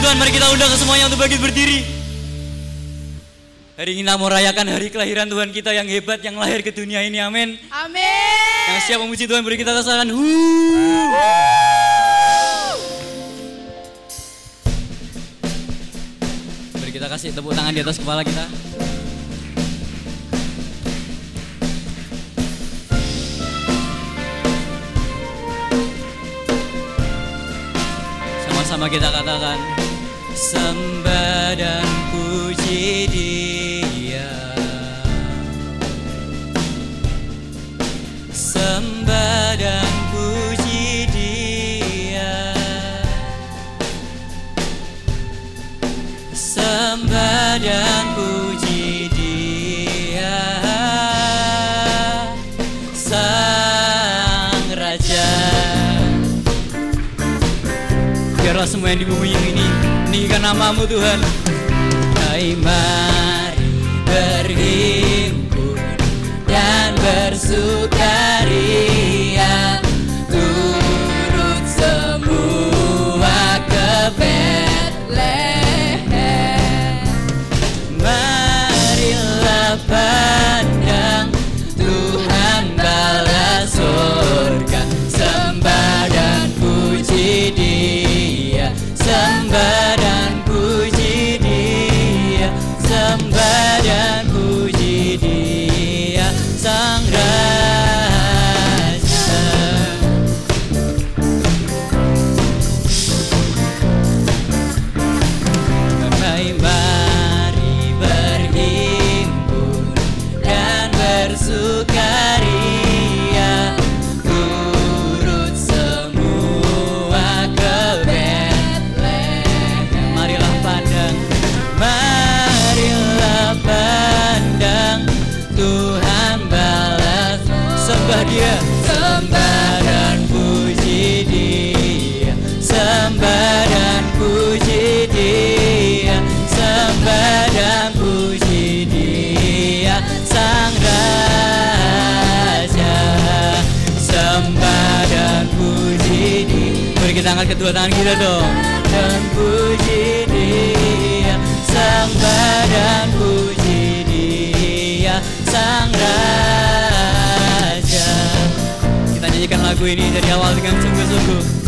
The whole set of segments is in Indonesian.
Mari kita undang ke semuanya untuk bangkit berdiri. Hari ini kita mau rayakan hari kelahiran Tuhan kita yang hebat, yang lahir ke dunia ini, amin. Amin. Yang siap memuji Tuhan, beri kita rasakan. Beri kita kasih tepuk tangan di atas kepala kita. Sama kita katakan, sembah dan puji Dia, sembah dan puji Dia, sembah dan puji Dia, Sang Raja. Biarlah semua yang di bumi ini meninggikan nama-Mu Tuhan. Hai, mari berhimpun dan bersukaria, turut semua ke Betlehem. Marilah pandang Tuhan bala surga, sembah dan puji Dia, sembah dan puji Dia, sembah dan puji Dia, Sang Raja. Hai, mari berhimpun dan bersukaria, turut semua ke Betlehem. Marilah pandang, marilah pandang Tuhan balas, sembah Dia, sembah dan puji Dia, sembah dan puji Dia, sembah dan puji Dia, Sang Raja. Sembah dan puji Dia. Mari kita angkat kedua tangan kita dong. Dan puji Dia, sembah dan puji Dia, Sang Raja. Kita nyanyikan lagu ini dari awal dengan sungguh-sungguh.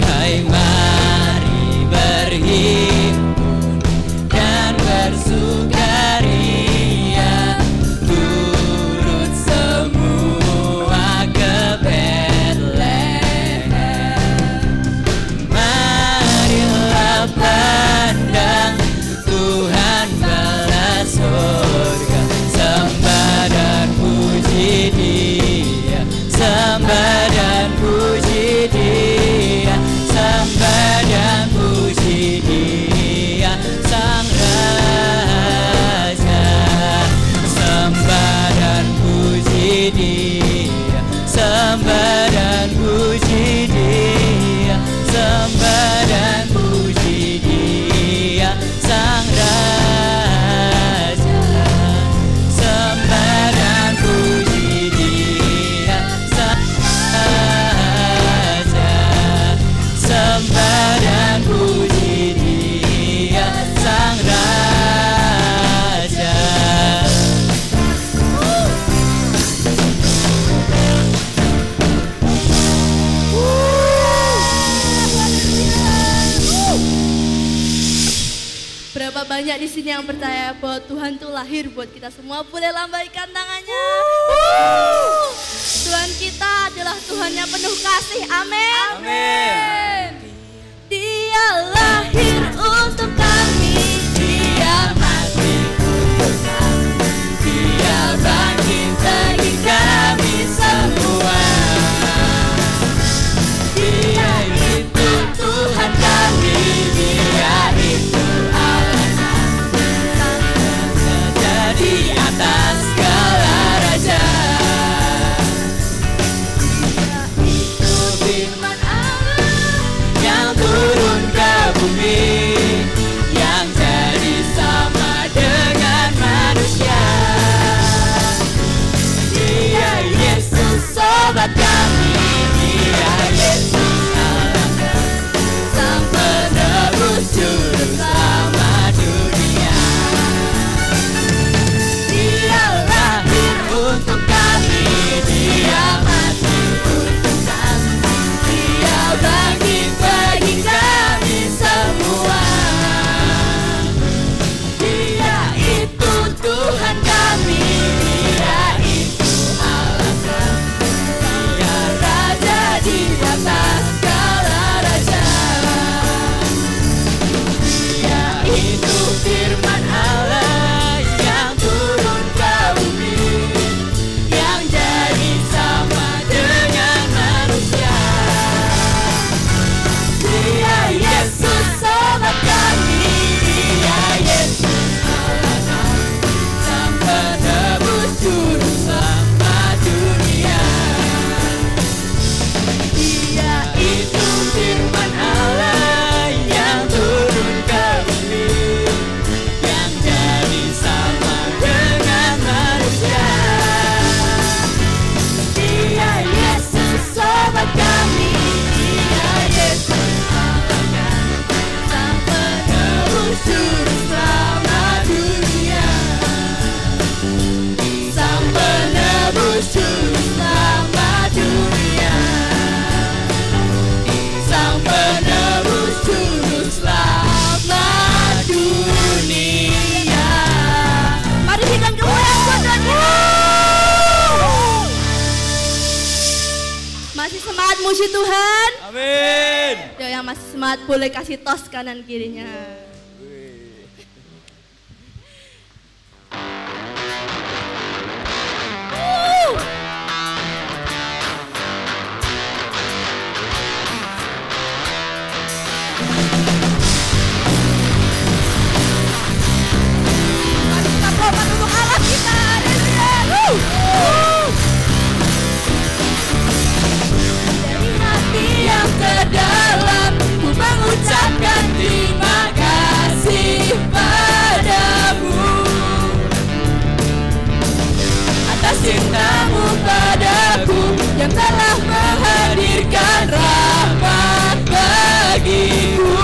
Hai, mari berhimpun dan bersukaria, turut semua ke Betlehem. Marilah pandang Tuhan bala surga, sembah dan puji Dia, sembah dan puji Dia, sembah dan puji Dia, Sang Raja. Sembah dan puji Dia, sembah dan puji Dia, sembah dan puji Dia, Sang Raja. Sembah dan puji Dia, Sang Raja. Sembah dan puji Dia, Sang Raja. Berapa banyak di sini yang percaya bahwa Tuhan tuh lahir buat kita semua? Boleh lambaikan tangannya. Tuhan kita adalah Tuhan yang penuh kasih. Amin. Amin. masih semangat muji Tuhan? Amin. Yo, yang masih semangat boleh kasih tos kanan kirinya. Terdalam ku mengucapkan terima kasih padamu atas cintamu padaku yang telah menghadirkan rahmat bagiku.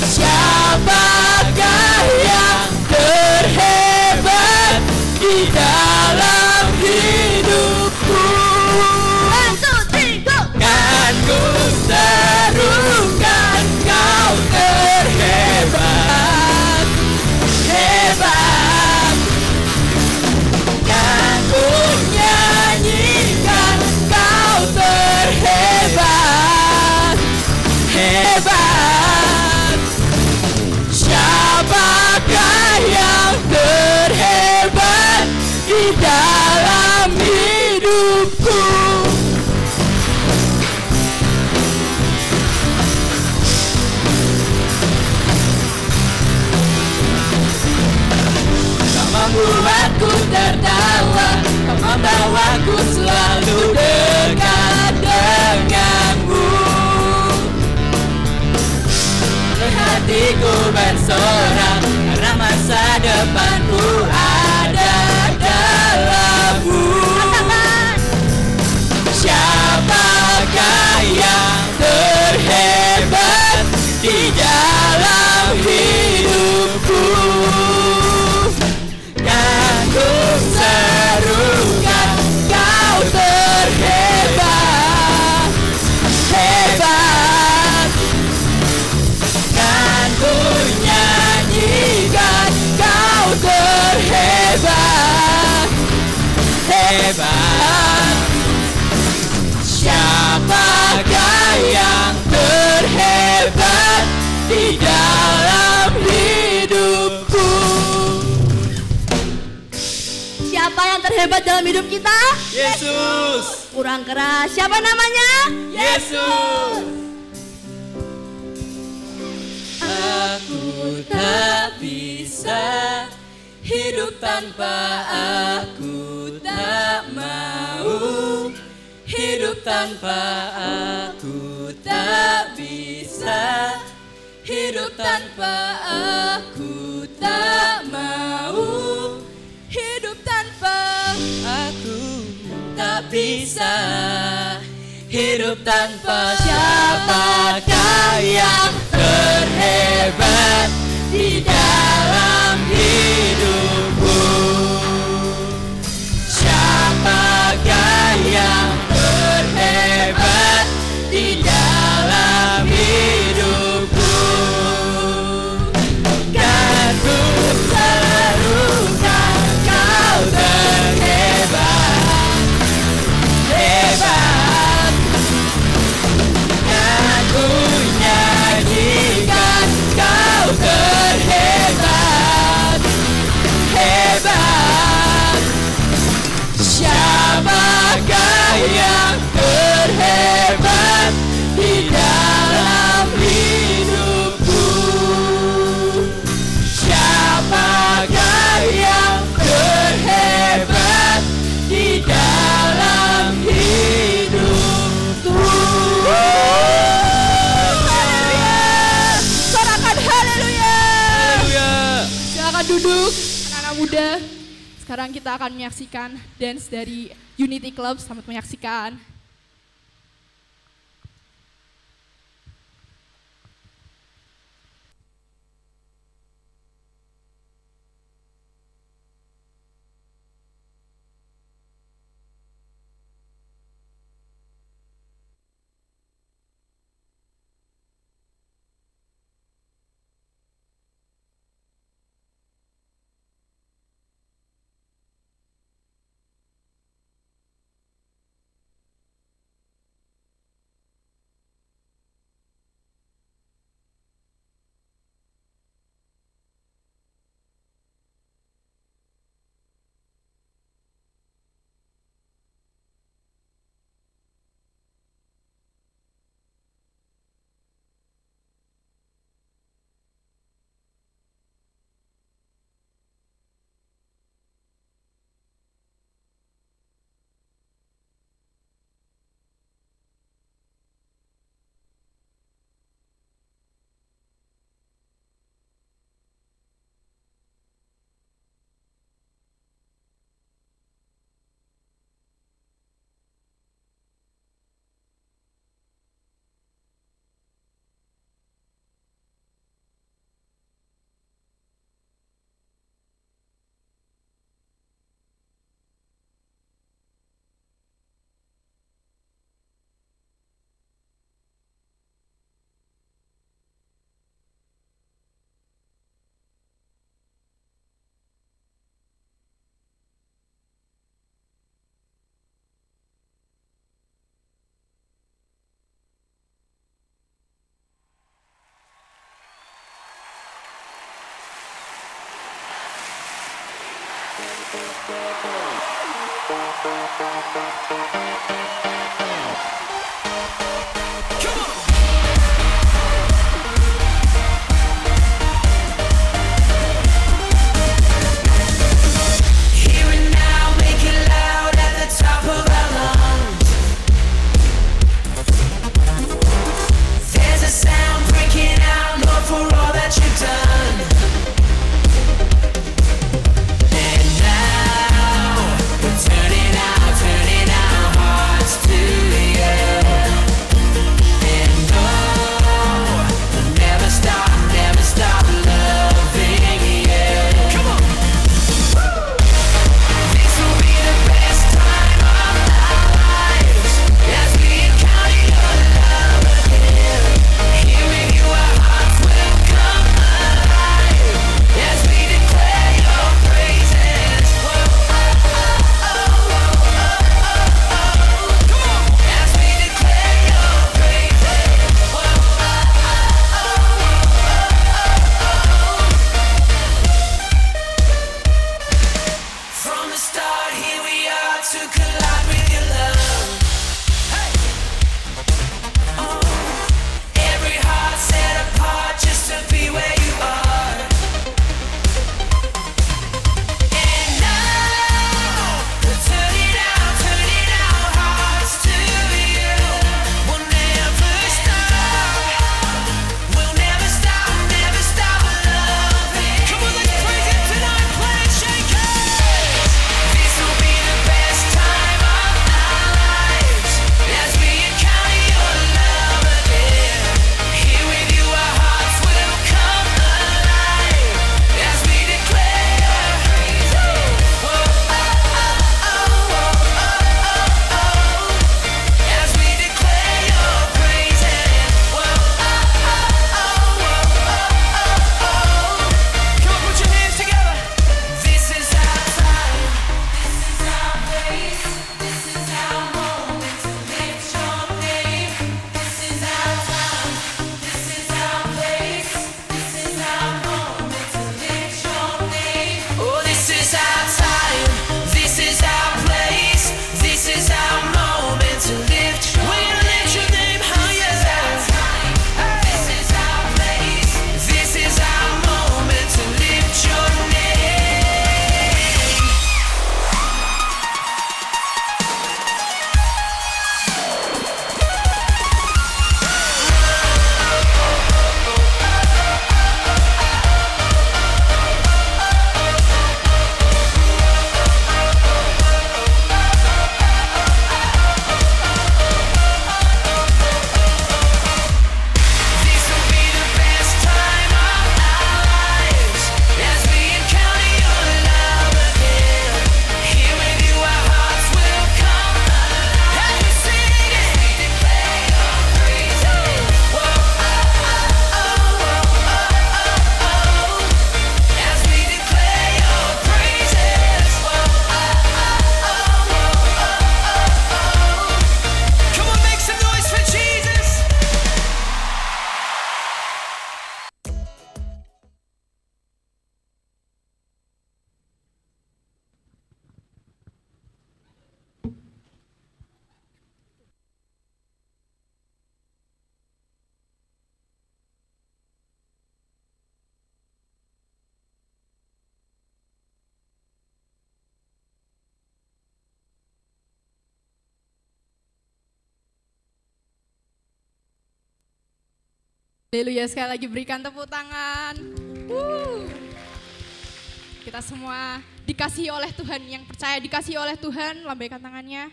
Siapakah yang terhebat di dalam hidupku? Ku serukan kau terhebat, hebat. Kan ku nyanyikan kau terhebat, hebat. Siapakah yang terhebat di dalam hidupku? Membuatku tertawa, kau membawaku selalu dekat denganmu. Hatiku bersorak karena masa depanku ada dalammu. Siapakah yang terhebat di dalam hidupku? Ku serukan kau terhebat, hebat. Kan ku nyanyikan kau terhebat, hebat. Siapakah yang terhebat di dalam hidupku? Siapa yang terhebat dalam hidup kita? Yesus. Kurang keras. Siapa namanya? Yesus. Aku tak bisa hidup tanpa aku, tak mau hidup tanpa aku, tak bisa hidup tanpa aku, tak mau hidup tanpa aku, tak bisa hidup tanpa. Siapakah yang terhebat di dalam hidupku? Siapakah yang terhebat di dalam hidupku? Kan ku serukan kau terhebat, hebat. Kan ku nyanyikan kau terhebat, hebat. Siapakah yang terhebat di dalam hidupku? Siapakah yang terhebat di dalam hidupku? Haleluya. Sorakan haleluya. Silakan duduk, anak-anak muda. Sekarang kita akan menyaksikan dance dari Unity Club. Selamat menyaksikan. Haleluya, sekali lagi berikan tepuk tangan. Kita semua dikasihi oleh Tuhan, yang percaya dikasihi oleh Tuhan, lambaikan tangannya.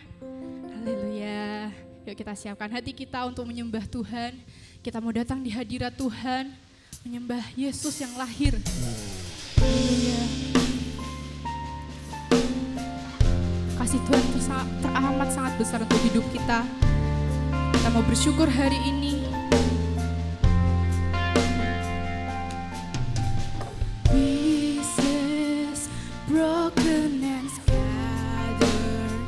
Haleluya. Yuk kita siapkan hati kita untuk menyembah Tuhan. Kita mau datang di hadirat Tuhan, menyembah Yesus yang lahir. Haleluya. Kasih Tuhan teramat sangat besar untuk hidup kita. Kita mau bersyukur hari ini. Pieces broken and scattered,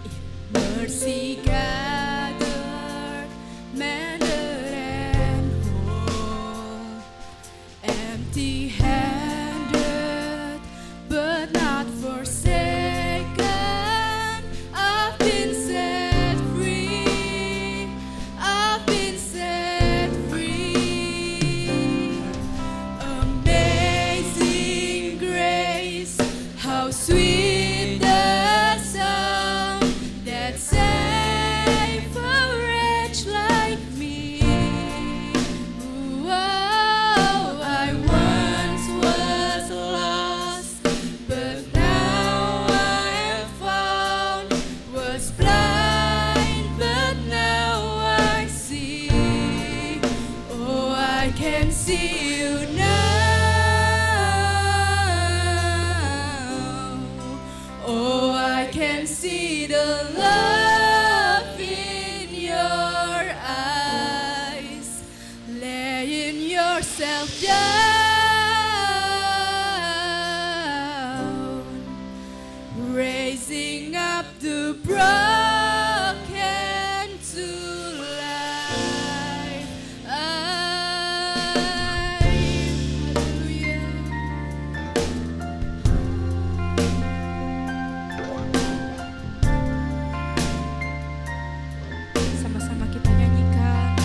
in mercy gathered, mended and whole, empty-handed, but not forsaken. can see you now. Oh, I can see the love in your eyes, laying yourself down, raising up the broken to life. Hallelujah. Sama-sama kita nyanyikan.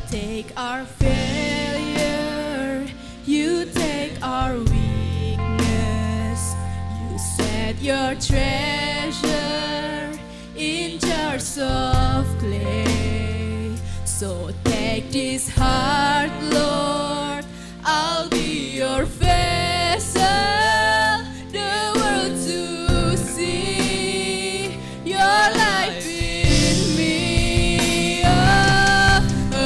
Take our failure, you take our weakness, you set your treasure in jars of clay. So take this heart, Lord, I'll be your vessel, the world to see your life in me. Oh,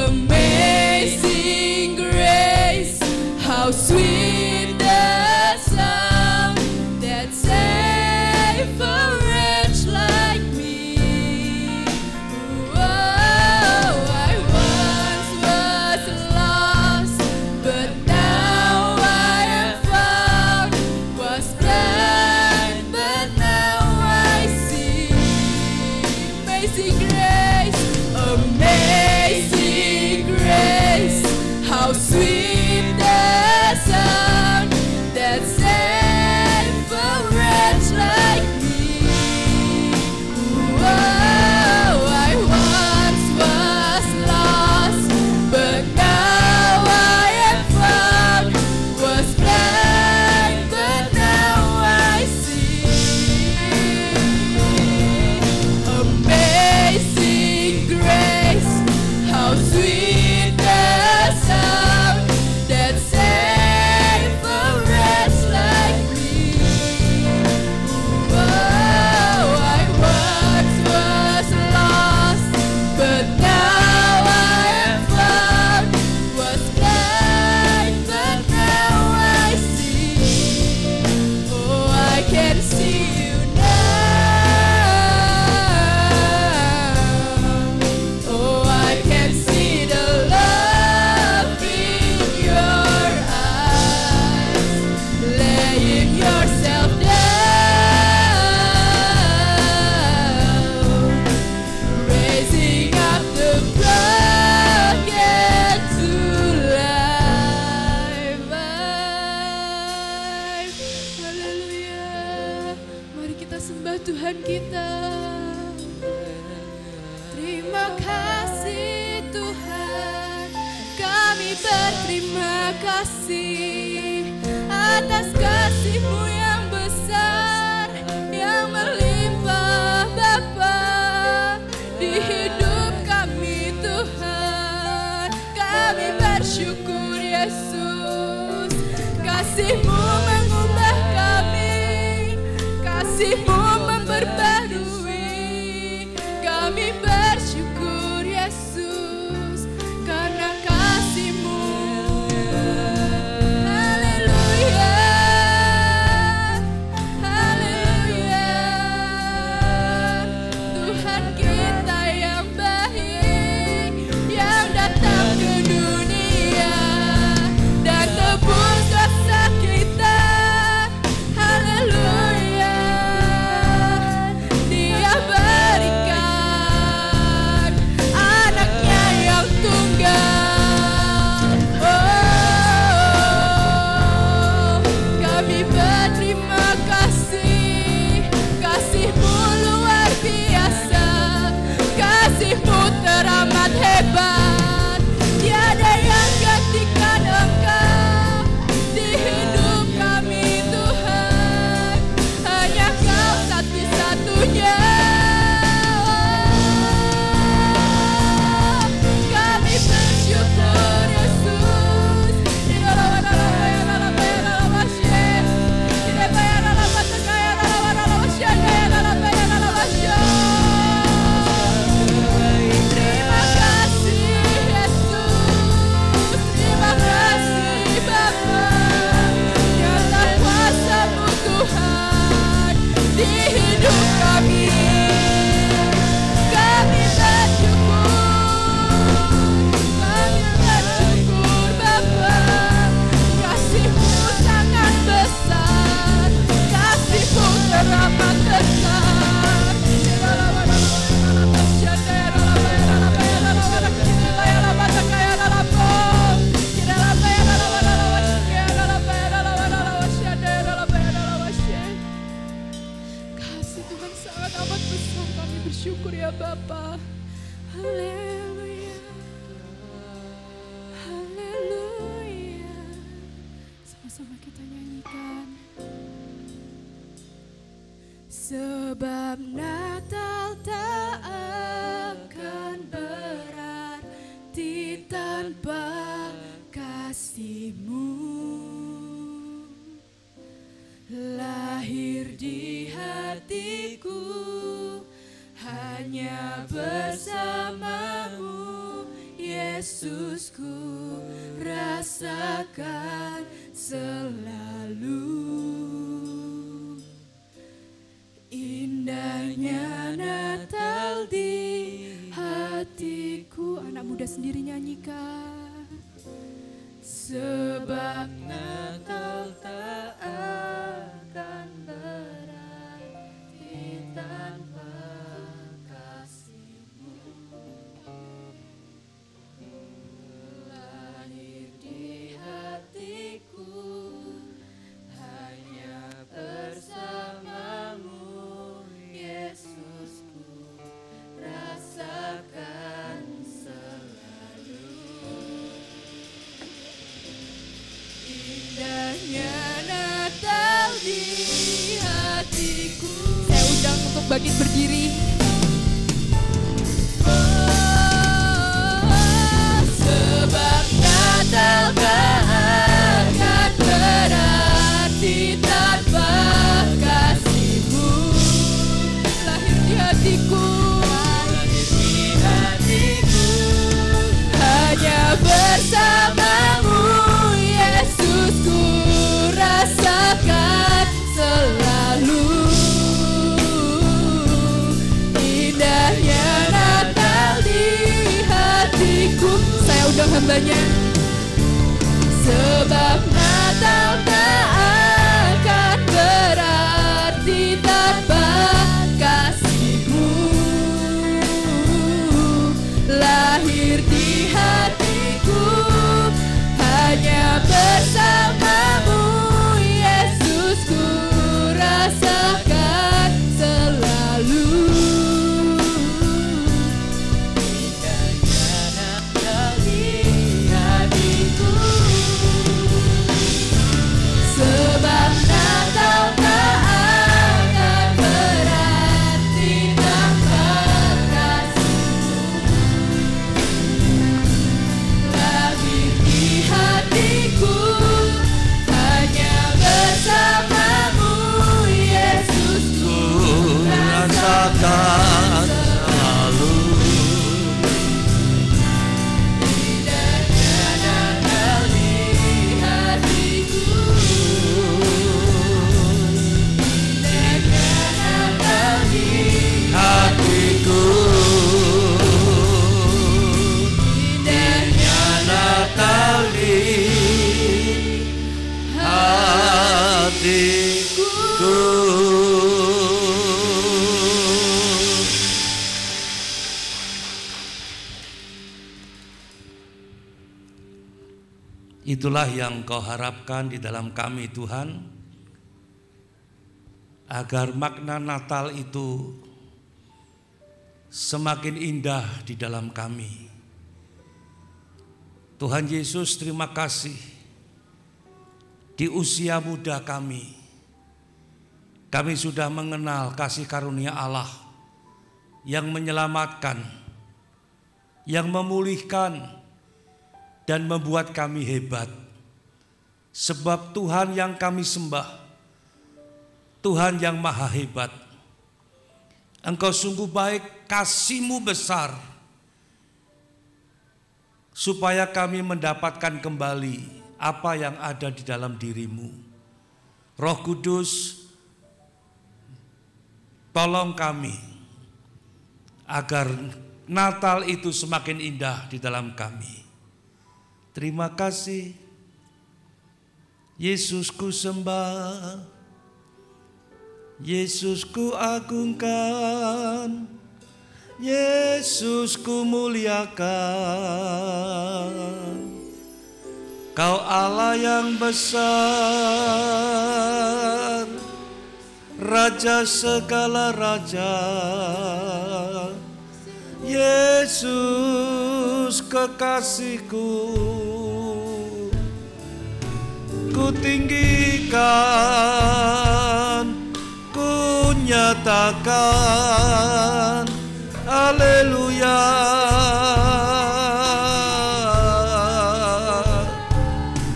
amazing grace, how sweet the sound that saved a wretch like me. Oh, I once was lost, but now I am found. Was blind, but now I see. Amazing grace, how sweet the sound that saved a wretch like me. Oh, I once was lost, but now I am found. Was blind, but now I see. Amazing grace, how sweet the sound that saved a wretch like me. Oh, I once was lost, but now I am found. Was blind, but now I see. Oh, I can see you now. Oh, I can see the love in your eyes, laying yourself down, raising up the broken to life. Haleluya. Mari kita sembah Tuhan kita. Terima kasih Tuhan, kami berterima kasih atas kasih-Mu yang besar, yang melimpah Bapa di hidup kami Tuhan. Kami bersyukur Yesus, kasih-Mu mengubah kami, kasih-Mu memperbarui. Kami bersyukur Yesus karena kasih-Mu. Haleluya, haleluya. Tuhan kita yang baik, yang datang ke dunia dan tebus dosa kita. Haleluya. Yesusku rasakan selalu. Indahnya Natal di hatiku. Anak muda sendiri nyanyikan. Sebab Natal tak akan berarti tanpa kasih-Mu. Lahir di hatiku hanya bersama-Mu, Yesusku rasakan selalu. Indahnya Natal di hatiku. Saya undang untuk bangkit berdiri. Sebab Natal tak akan berarti tanpa kasih-Mu. Lahir di hatiku, hanya bersama-Mu, Yesusku rasakan selalu. Indahnya Natal di hatiku. Saya undang hambanya. Sebab Natal tak akan berarti tanpa kasih-Mu. Lahir di hatiku hanya bersama-Mu, Yesusku rasakan selalu. Indahnya Natal di hatiku. Sebab Natal tak akan berarti tanpa kasih-Mu. Lahir di hatiku hanya bersama-Mu, Yesusku rasakan selalu. Indahnya Natal di hatiku. Indahnya Natal di Hatiku indahnya Natal di hatiku. Itulah yang Kau harapkan di dalam kami, Tuhan, agar makna Natal itu semakin indah di dalam kami. Tuhan Yesus, terima kasih. Di usia muda kami sudah mengenal kasih karunia Allah yang menyelamatkan, yang memulihkan, dan membuat kami hebat. Sebab Tuhan yang kami sembah, Tuhan yang maha hebat. Engkau sungguh baik, kasih-Mu besar, supaya kami mendapatkan kembali apa yang ada di dalam diri-Mu. Roh Kudus, tolong kami agar Natal itu semakin indah di dalam kami. Terima kasih, Yesus ku sembah, Yesus ku agungkan, Yesus ku muliakan. Kau Allah yang besar, Raja segala raja, Yesus kekasihku. Ku tinggikan, ku nyatakan, haleluya.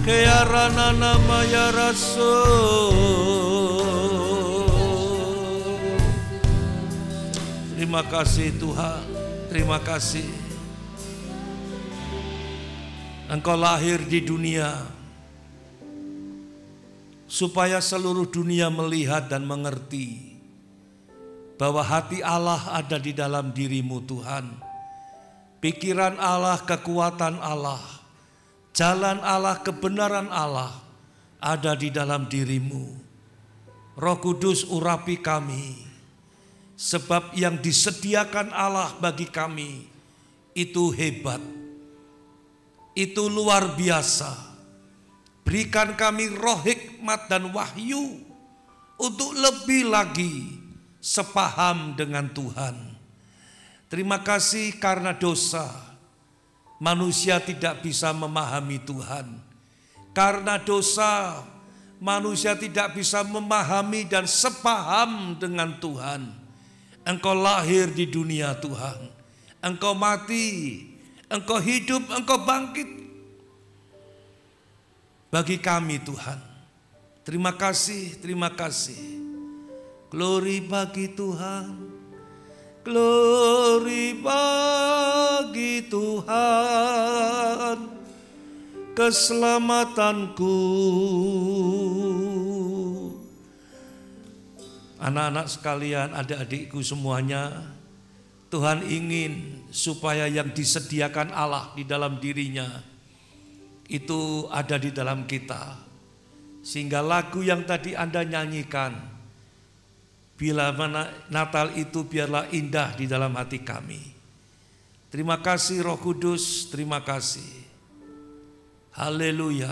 Kearana nama ya Rasul. Terima kasih Tuhan, terima kasih. Engkau lahir di dunia supaya seluruh dunia melihat dan mengerti bahwa hati Allah ada di dalam dirimu Tuhan. Pikiran Allah, kekuatan Allah, jalan Allah, kebenaran Allah ada di dalam dirimu. Roh Kudus urapi kami, sebab yang disediakan Allah bagi kami itu hebat, itu luar biasa. Berikan kami roh hikmat dan wahyu untuk lebih lagi sepaham dengan Tuhan. Terima kasih karena dosa manusia tidak bisa memahami Tuhan. Karena dosa manusia tidak bisa memahami dan sepaham dengan Tuhan. Engkau lahir di dunia Tuhan. Engkau mati, Engkau hidup, Engkau bangkit bagi kami Tuhan. Terima kasih, terima kasih. Glory bagi Tuhan, glory bagi Tuhan, keselamatanku. Anak-anak sekalian, adik-adikku semuanya, Tuhan ingin supaya yang disediakan Allah di dalam dirinya itu ada di dalam kita. Sehingga lagu yang tadi Anda nyanyikan, bila mana Natal itu biarlah indah di dalam hati kami. Terima kasih Roh Kudus, terima kasih. Haleluya.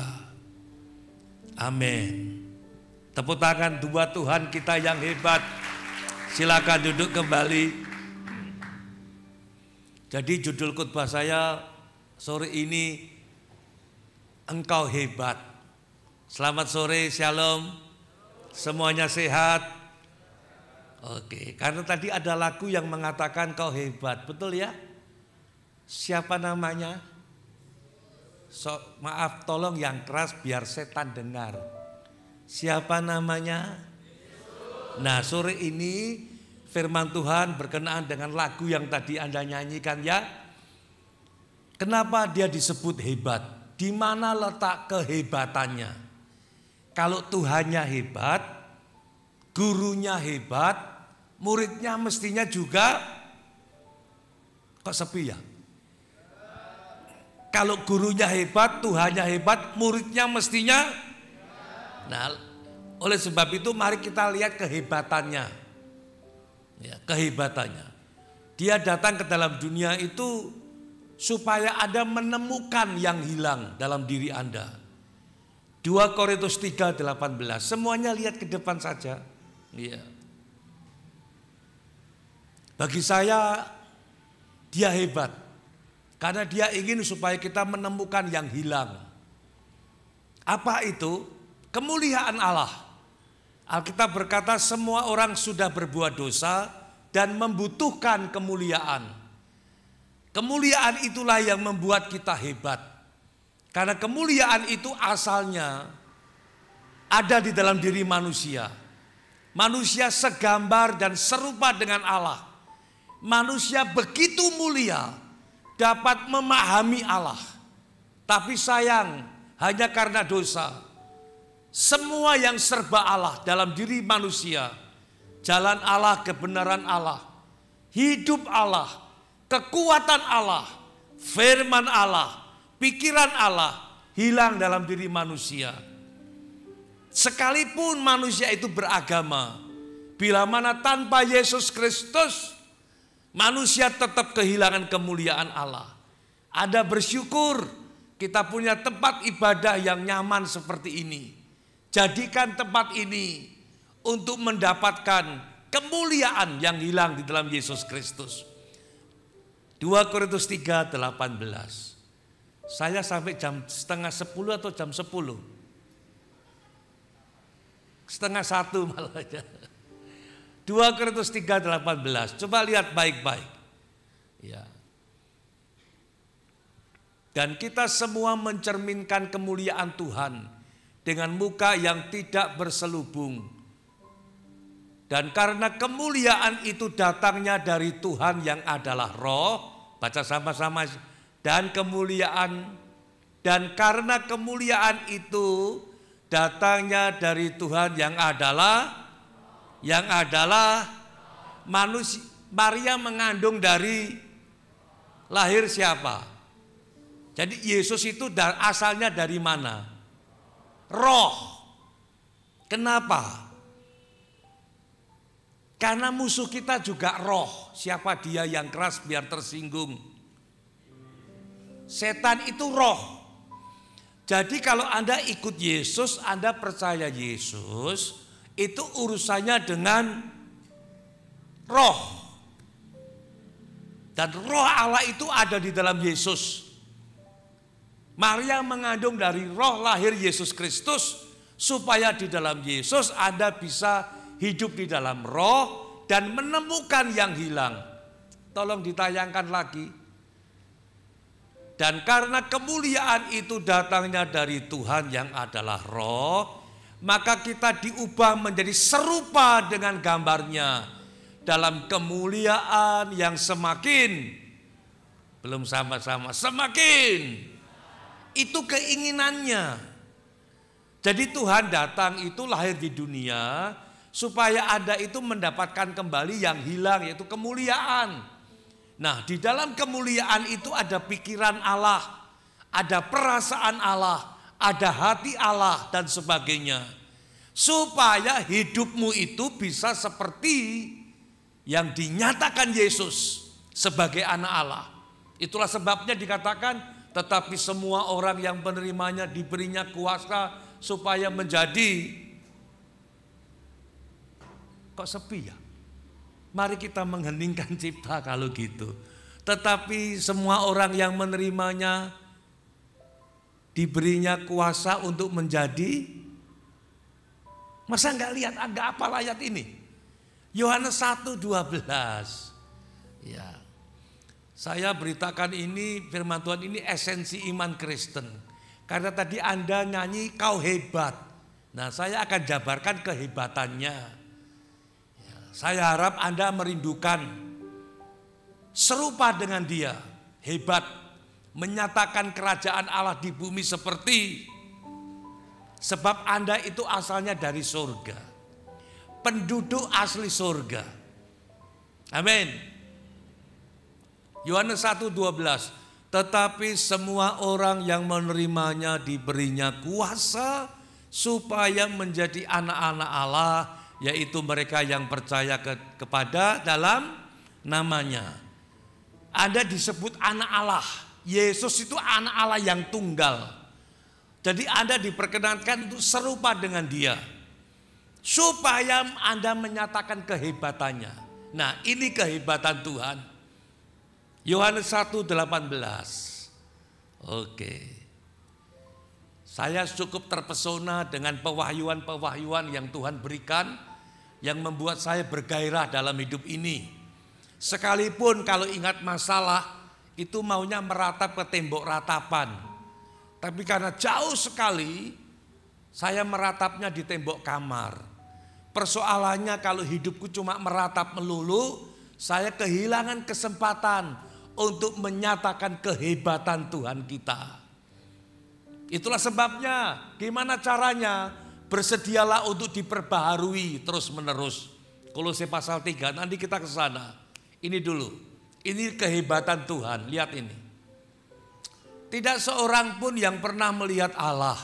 Amin. Tepuk tangan buat Tuhan kita yang hebat. Silakan duduk kembali. Jadi judul khotbah saya sore ini, Engkau hebat. Selamat sore, shalom. Semuanya sehat? Oke, karena tadi ada lagu yang mengatakan kau hebat, betul ya? Siapa namanya? Maaf, tolong yang keras biar setan dengar. Siapa namanya? Nah, sore ini firman Tuhan berkenaan dengan lagu yang tadi Anda nyanyikan ya. Kenapa dia disebut hebat? Di mana letak kehebatannya? Kalau Tuhannya hebat, gurunya hebat, muridnya mestinya juga kok sepi ya? Kalau gurunya hebat, Tuhannya hebat, muridnya mestinya. Nah, oleh sebab itu mari kita lihat kehebatannya. Ya, kehebatannya. Dia datang ke dalam dunia itu supaya Anda menemukan yang hilang dalam diri Anda. 2 Korintus 3:18. Semuanya lihat ke depan saja. Iya. Bagi saya dia hebat. Karena dia ingin supaya kita menemukan yang hilang. Apa itu? Kemuliaan Allah. Alkitab berkata semua orang sudah berbuat dosa dan membutuhkan kemuliaan. Kemuliaan itulah yang membuat kita hebat. Karena kemuliaan itu asalnya ada di dalam diri manusia. Manusia segambar dan serupa dengan Allah. Manusia begitu mulia, dapat memahami Allah. Tapi sayang, hanya karena dosa, semua yang serba Allah dalam diri manusia, jalan Allah, kebenaran Allah, hidup Allah, kekuatan Allah, firman Allah, pikiran Allah hilang dalam diri manusia. Sekalipun manusia itu beragama, bila mana tanpa Yesus Kristus, manusia tetap kehilangan kemuliaan Allah. Anda bersyukur kita punya tempat ibadah yang nyaman seperti ini. Jadikan tempat ini untuk mendapatkan kemuliaan yang hilang di dalam Yesus Kristus. 2 Korintus 3:18. Saya sampai jam 9:30 atau jam 10? 12:30 malah ya. 2 Korintus 3:18. Coba lihat baik-baik. Ya. Dan kita semua mencerminkan kemuliaan Tuhan dengan muka yang tidak berselubung. Dan karena kemuliaan itu datangnya dari Tuhan yang adalah Roh, baca sama-sama, dan kemuliaan Dan karena kemuliaan itu datangnya dari Tuhan yang adalah manusia. Maria mengandung dari lahir siapa? Jadi Yesus itu asalnya dari mana? Roh. Kenapa? Karena musuh kita juga roh. Siapa dia yang keras biar tersinggung? Setan itu roh. Jadi kalau Anda ikut Yesus, Anda percaya Yesus, itu urusannya dengan roh. Dan roh Allah itu ada di dalam Yesus. Maria mengandung dari roh lahir Yesus Kristus, supaya di dalam Yesus Anda bisa hidup di dalam roh dan menemukan yang hilang. Tolong ditayangkan lagi. Dan karena kemuliaan itu datangnya dari Tuhan yang adalah roh, maka kita diubah menjadi serupa dengan gambarnya dalam kemuliaan yang semakin, belum sama-sama, semakin. Itu keinginannya. Jadi Tuhan datang itu lahir di dunia supaya Anda itu mendapatkan kembali yang hilang, yaitu kemuliaan. Nah, di dalam kemuliaan itu ada pikiran Allah, ada perasaan Allah, ada hati Allah dan sebagainya. Supaya hidupmu itu bisa seperti yang dinyatakan Yesus sebagai anak Allah. Itulah sebabnya dikatakan, tetapi semua orang yang menerimanya diberinya kuasa supaya menjadi. Kok sepi ya? Mari kita mengheningkan cipta kalau gitu. Tetapi semua orang yang menerimanya diberinya kuasa untuk menjadi. Masa enggak lihat, enggak apa ayat ini? Yohanes 1:12. Ya. Saya beritakan ini, firman Tuhan ini esensi iman Kristen. Karena tadi Anda nyanyi kau hebat. Nah, saya akan jabarkan kehebatannya. Ya, saya harap Anda merindukan serupa dengan dia. Hebat, menyatakan kerajaan Allah di bumi seperti, sebab Anda itu asalnya dari surga. Penduduk asli surga. Amin. Yohanes 1:12. Tetapi semua orang yang menerimanya diberinya kuasa supaya menjadi anak-anak Allah, yaitu mereka yang percaya kepada dalam namanya. Anda disebut anak Allah. Yesus itu anak Allah yang tunggal. Jadi Anda diperkenankan untuk serupa dengan dia. Supaya Anda menyatakan kehebatannya. Nah, ini kehebatan Tuhan. Yohanes 1:18. Oke. Saya cukup terpesona dengan pewahyuan-pewahyuan yang Tuhan berikan, yang membuat saya bergairah dalam hidup ini. Sekalipun kalau ingat masalah, itu maunya meratap ke tembok ratapan. Tapi karena jauh sekali, saya meratapnya di tembok kamar. Persoalannya kalau hidupku cuma meratap melulu, saya kehilangan kesempatan untuk menyatakan kehebatan Tuhan kita. Itulah sebabnya, gimana caranya? Bersedialah untuk diperbaharui terus menerus. Kolose pasal 3, nanti kita ke sana. Ini dulu, ini kehebatan Tuhan, lihat ini. Tidak seorang pun yang pernah melihat Allah,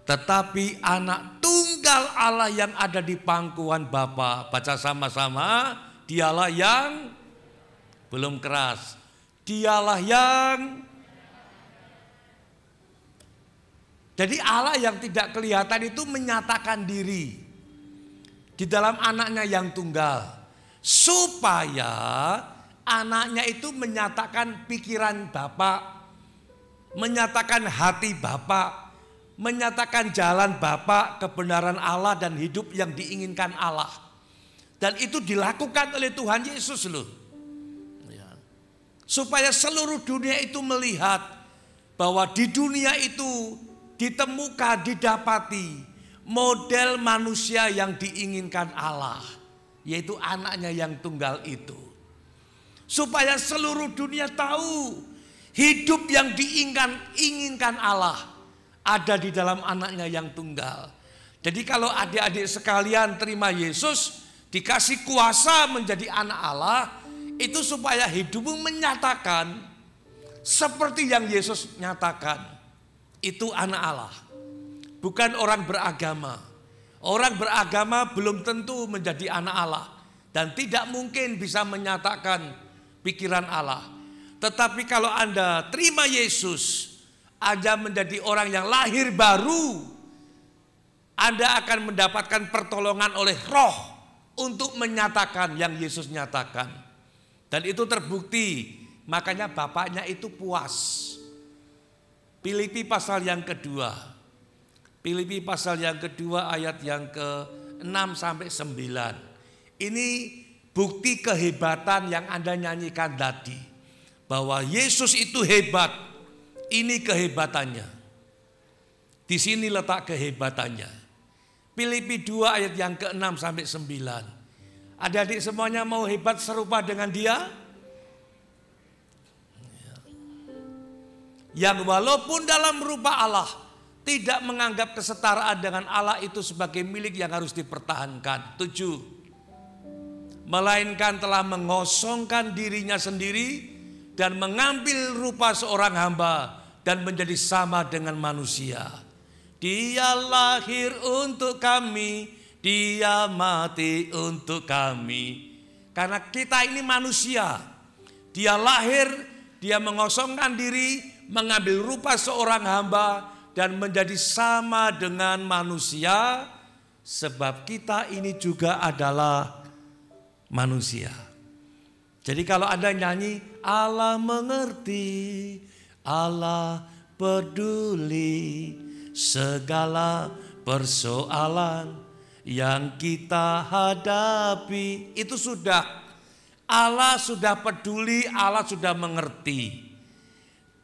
tetapi anak tunggal Allah yang ada di pangkuan Bapa. Baca sama-sama. Dialah yang belum keras. Dialah yang. Jadi Allah yang tidak kelihatan itu menyatakan diri di dalam anaknya yang tunggal. Supaya anaknya itu menyatakan pikiran Bapa, menyatakan hati Bapa, menyatakan jalan Bapa, kebenaran Allah dan hidup yang diinginkan Allah. Dan itu dilakukan oleh Tuhan Yesus loh. Supaya seluruh dunia itu melihat bahwa di dunia itu ditemukan, didapati model manusia yang diinginkan Allah, yaitu anaknya yang tunggal itu. Supaya seluruh dunia tahu Hidup yang diinginkan Allah ada di dalam anaknya yang tunggal. Jadi kalau adik-adik sekalian terima Yesus, dikasih kuasa menjadi anak Allah, itu supaya hidupmu menyatakan seperti yang Yesus nyatakan. Itu anak Allah, bukan orang beragama. Orang beragama belum tentu menjadi anak Allah dan tidak mungkin bisa menyatakan pikiran Allah. Tetapi kalau Anda terima Yesus, Anda menjadi orang yang lahir baru, Anda akan mendapatkan pertolongan oleh Roh untuk menyatakan yang Yesus nyatakan. Dan itu terbukti, makanya bapaknya itu puas. Filipi pasal yang kedua. Filipi pasal yang kedua ayat yang ke-6 sampai 9. Ini bukti kehebatan yang Anda nyanyikan tadi. Bahwa Yesus itu hebat. Ini kehebatannya. Di sini letak kehebatannya. Filipi 2 ayat yang ke-6 sampai 9. Adik-adik semuanya mau hebat serupa dengan dia? Yang walaupun dalam rupa Allah, tidak menganggap kesetaraan dengan Allah itu sebagai milik yang harus dipertahankan. 7. Melainkan telah mengosongkan dirinya sendiri dan mengambil rupa seorang hamba dan menjadi sama dengan manusia. Dia lahir untuk kami, dia mati untuk kami. Karena kita ini manusia. Dia lahir, dia mengosongkan diri, mengambil rupa seorang hamba dan menjadi sama dengan manusia, sebab kita ini juga adalah manusia. Jadi kalau Anda nyanyi, Allah mengerti, Allah peduli segala persoalan yang kita hadapi. Itu sudah, Allah sudah peduli, Allah sudah mengerti.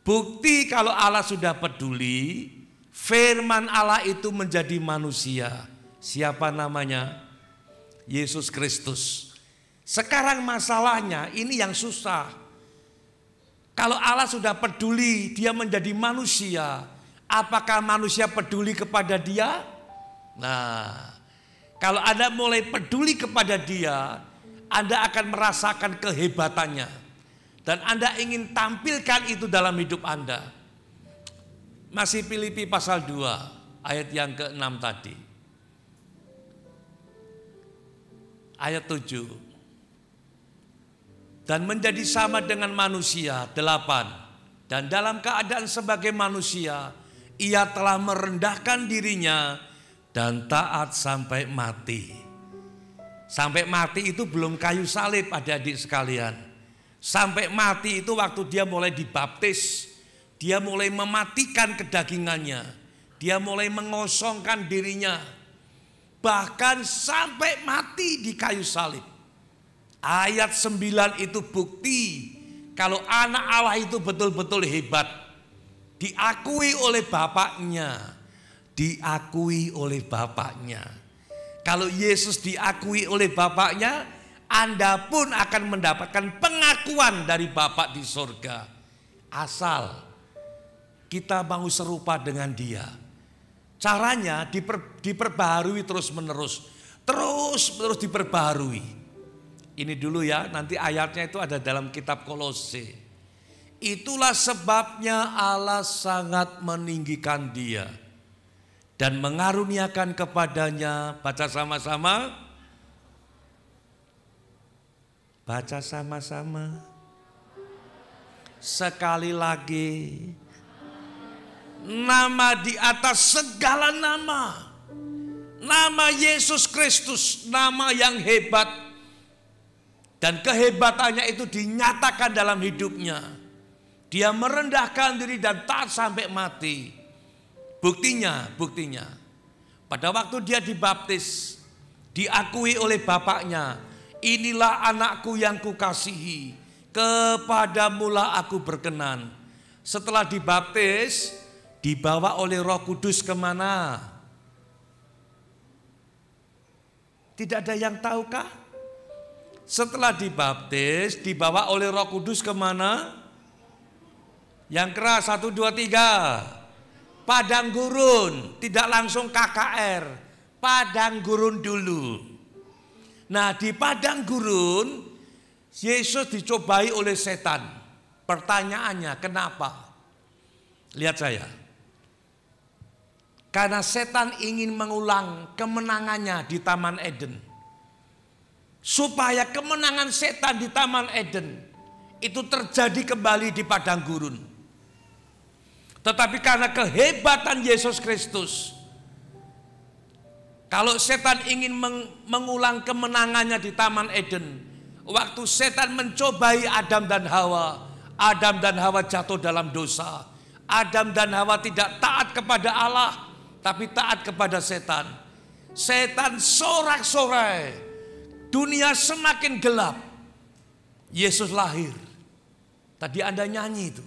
Bukti kalau Allah sudah peduli, firman Allah itu menjadi manusia. Siapa namanya? Yesus Kristus. Sekarang masalahnya ini yang susah. Kalau Allah sudah peduli, dia menjadi manusia. Apakah manusia peduli kepada dia? Nah, kalau Anda mulai peduli kepada dia, Anda akan merasakan kehebatannya. Dan Anda ingin tampilkan itu dalam hidup Anda. Masih Filipi pasal 2 ayat yang ke-6 tadi. Ayat 7. Dan menjadi sama dengan manusia. 8. Dan dalam keadaan sebagai manusia, ia telah merendahkan dirinya dan taat sampai mati. Sampai mati itu belum kayu salib, adik-adik sekalian. Sampai mati itu waktu dia mulai dibaptis. Dia mulai mematikan kedagingannya. Dia mulai mengosongkan dirinya. Bahkan sampai mati di kayu salib. Ayat 9 itu bukti kalau anak Allah itu betul-betul hebat. Diakui oleh bapaknya. Diakui oleh bapaknya. Kalau Yesus diakui oleh bapaknya, Anda pun akan mendapatkan pengakuan dari Bapa di surga. Asal kita mau serupa dengan dia. Caranya diperbaharui terus-menerus. Terus-menerus diperbaharui. Ini dulu ya, nanti ayatnya itu ada dalam kitab Kolose. Itulah sebabnya Allah sangat meninggikan dia dan mengaruniakan kepadanya. Baca sama-sama. Baca sama-sama. Sekali lagi. Nama di atas segala nama. Nama Yesus Kristus, nama yang hebat. Dan kehebatannya itu dinyatakan dalam hidupnya. Dia merendahkan diri dan taat sampai mati. Buktinya. Pada waktu dia dibaptis, diakui oleh bapaknya. Inilah anakku yang kukasihi, kepadamulah aku berkenan. Setelah dibaptis, dibawa oleh Roh Kudus kemana? Tidak ada yang tahukah? Setelah dibaptis, dibawa oleh Roh Kudus kemana? Yang keras, 1, 2, 3. Padang gurun, tidak langsung KKR. Padang gurun dulu. Nah, di padang gurun Yesus dicobai oleh setan. Pertanyaannya, kenapa? Lihat saya. Karena setan ingin mengulang kemenangannya di Taman Eden. Supaya kemenangan setan di Taman Eden itu terjadi kembali di padang gurun. Tetapi karena kehebatan Yesus Kristus, kalau setan ingin mengulang kemenangannya di Taman Eden, waktu setan mencobai Adam dan Hawa jatuh dalam dosa. Adam dan Hawa tidak taat kepada Allah, tapi taat kepada setan. Setan sorak-sorai, dunia semakin gelap. Yesus lahir. Tadi Anda nyanyi itu.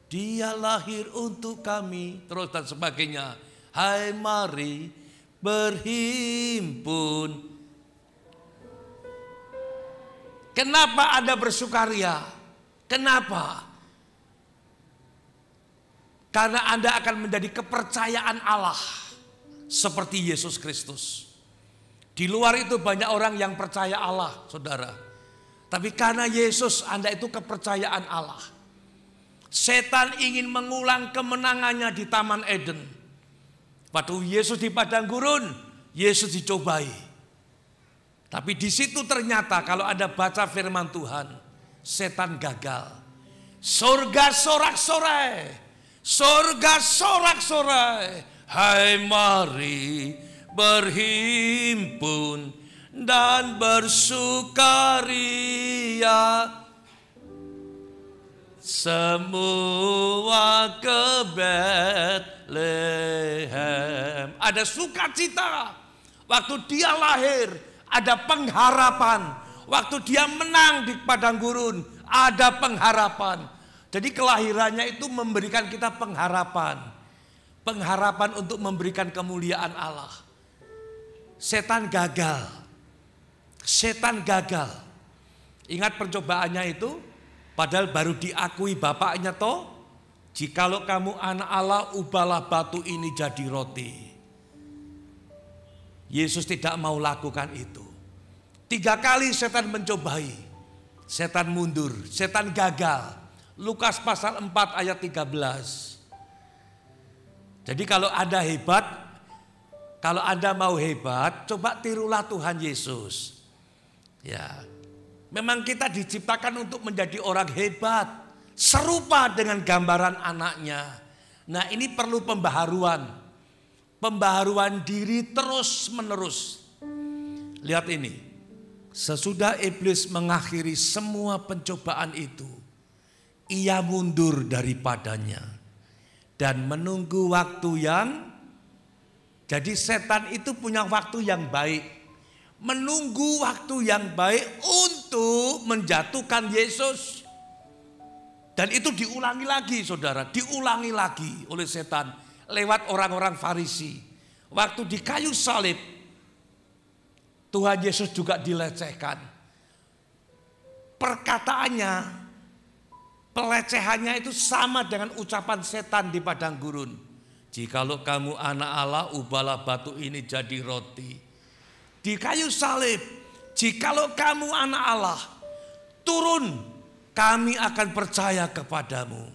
Dia lahir untuk kami, terus dan sebagainya. Hai mari berhimpun. Kenapa Anda bersukaria? Kenapa? Karena Anda akan menjadi kepercayaan Allah seperti Yesus Kristus. Di luar itu banyak orang yang percaya Allah, saudara. Tapi karena Yesus, Anda itu kepercayaan Allah. Setan ingin mengulang kemenangannya di Taman Eden. Waktu Yesus di padang gurun, Yesus dicobai. Tapi di situ ternyata kalau Anda baca firman Tuhan, setan gagal. Surga sorak-sorai. Surga sorak-sorai, hai mari berhimpun dan bersukaria, semua ke Betlehem. Ada sukacita waktu dia lahir, ada pengharapan. Waktu dia menang di padang gurun, ada pengharapan. Jadi kelahirannya itu memberikan kita pengharapan. Pengharapan untuk memberikan kemuliaan Allah. Setan gagal. Setan gagal. Ingat percobaannya itu? Padahal baru diakui bapaknya toh. Jikalau kamu anak Allah, ubahlah batu ini jadi roti. Yesus tidak mau lakukan itu. 3 kali setan mencobai. Setan mundur, setan gagal. Lukas pasal 4 ayat 13. Jadi kalau Anda hebat, kalau Anda mau hebat, coba tirulah Tuhan Yesus. Ya, memang kita diciptakan untuk menjadi orang hebat, serupa dengan gambaran anaknya. Nah, ini perlu pembaharuan. Pembaharuan diri terus menerus. Lihat ini. Sesudah iblis mengakhiri semua pencobaan itu, ia mundur daripadanya dan menunggu waktu yang, jadi setan itu punya waktu yang baik, menunggu waktu yang baik untuk menjatuhkan Yesus. Dan itu diulangi lagi, saudara, diulangi lagi oleh setan lewat orang-orang Farisi. Waktu di kayu salib, Tuhan Yesus juga dilecehkan. Perkataannya, pelecehannya itu sama dengan ucapan setan di padang gurun. Jikalau kamu anak Allah, ubahlah batu ini jadi roti. Di kayu salib, jikalau kamu anak Allah, turun, kami akan percaya kepadamu.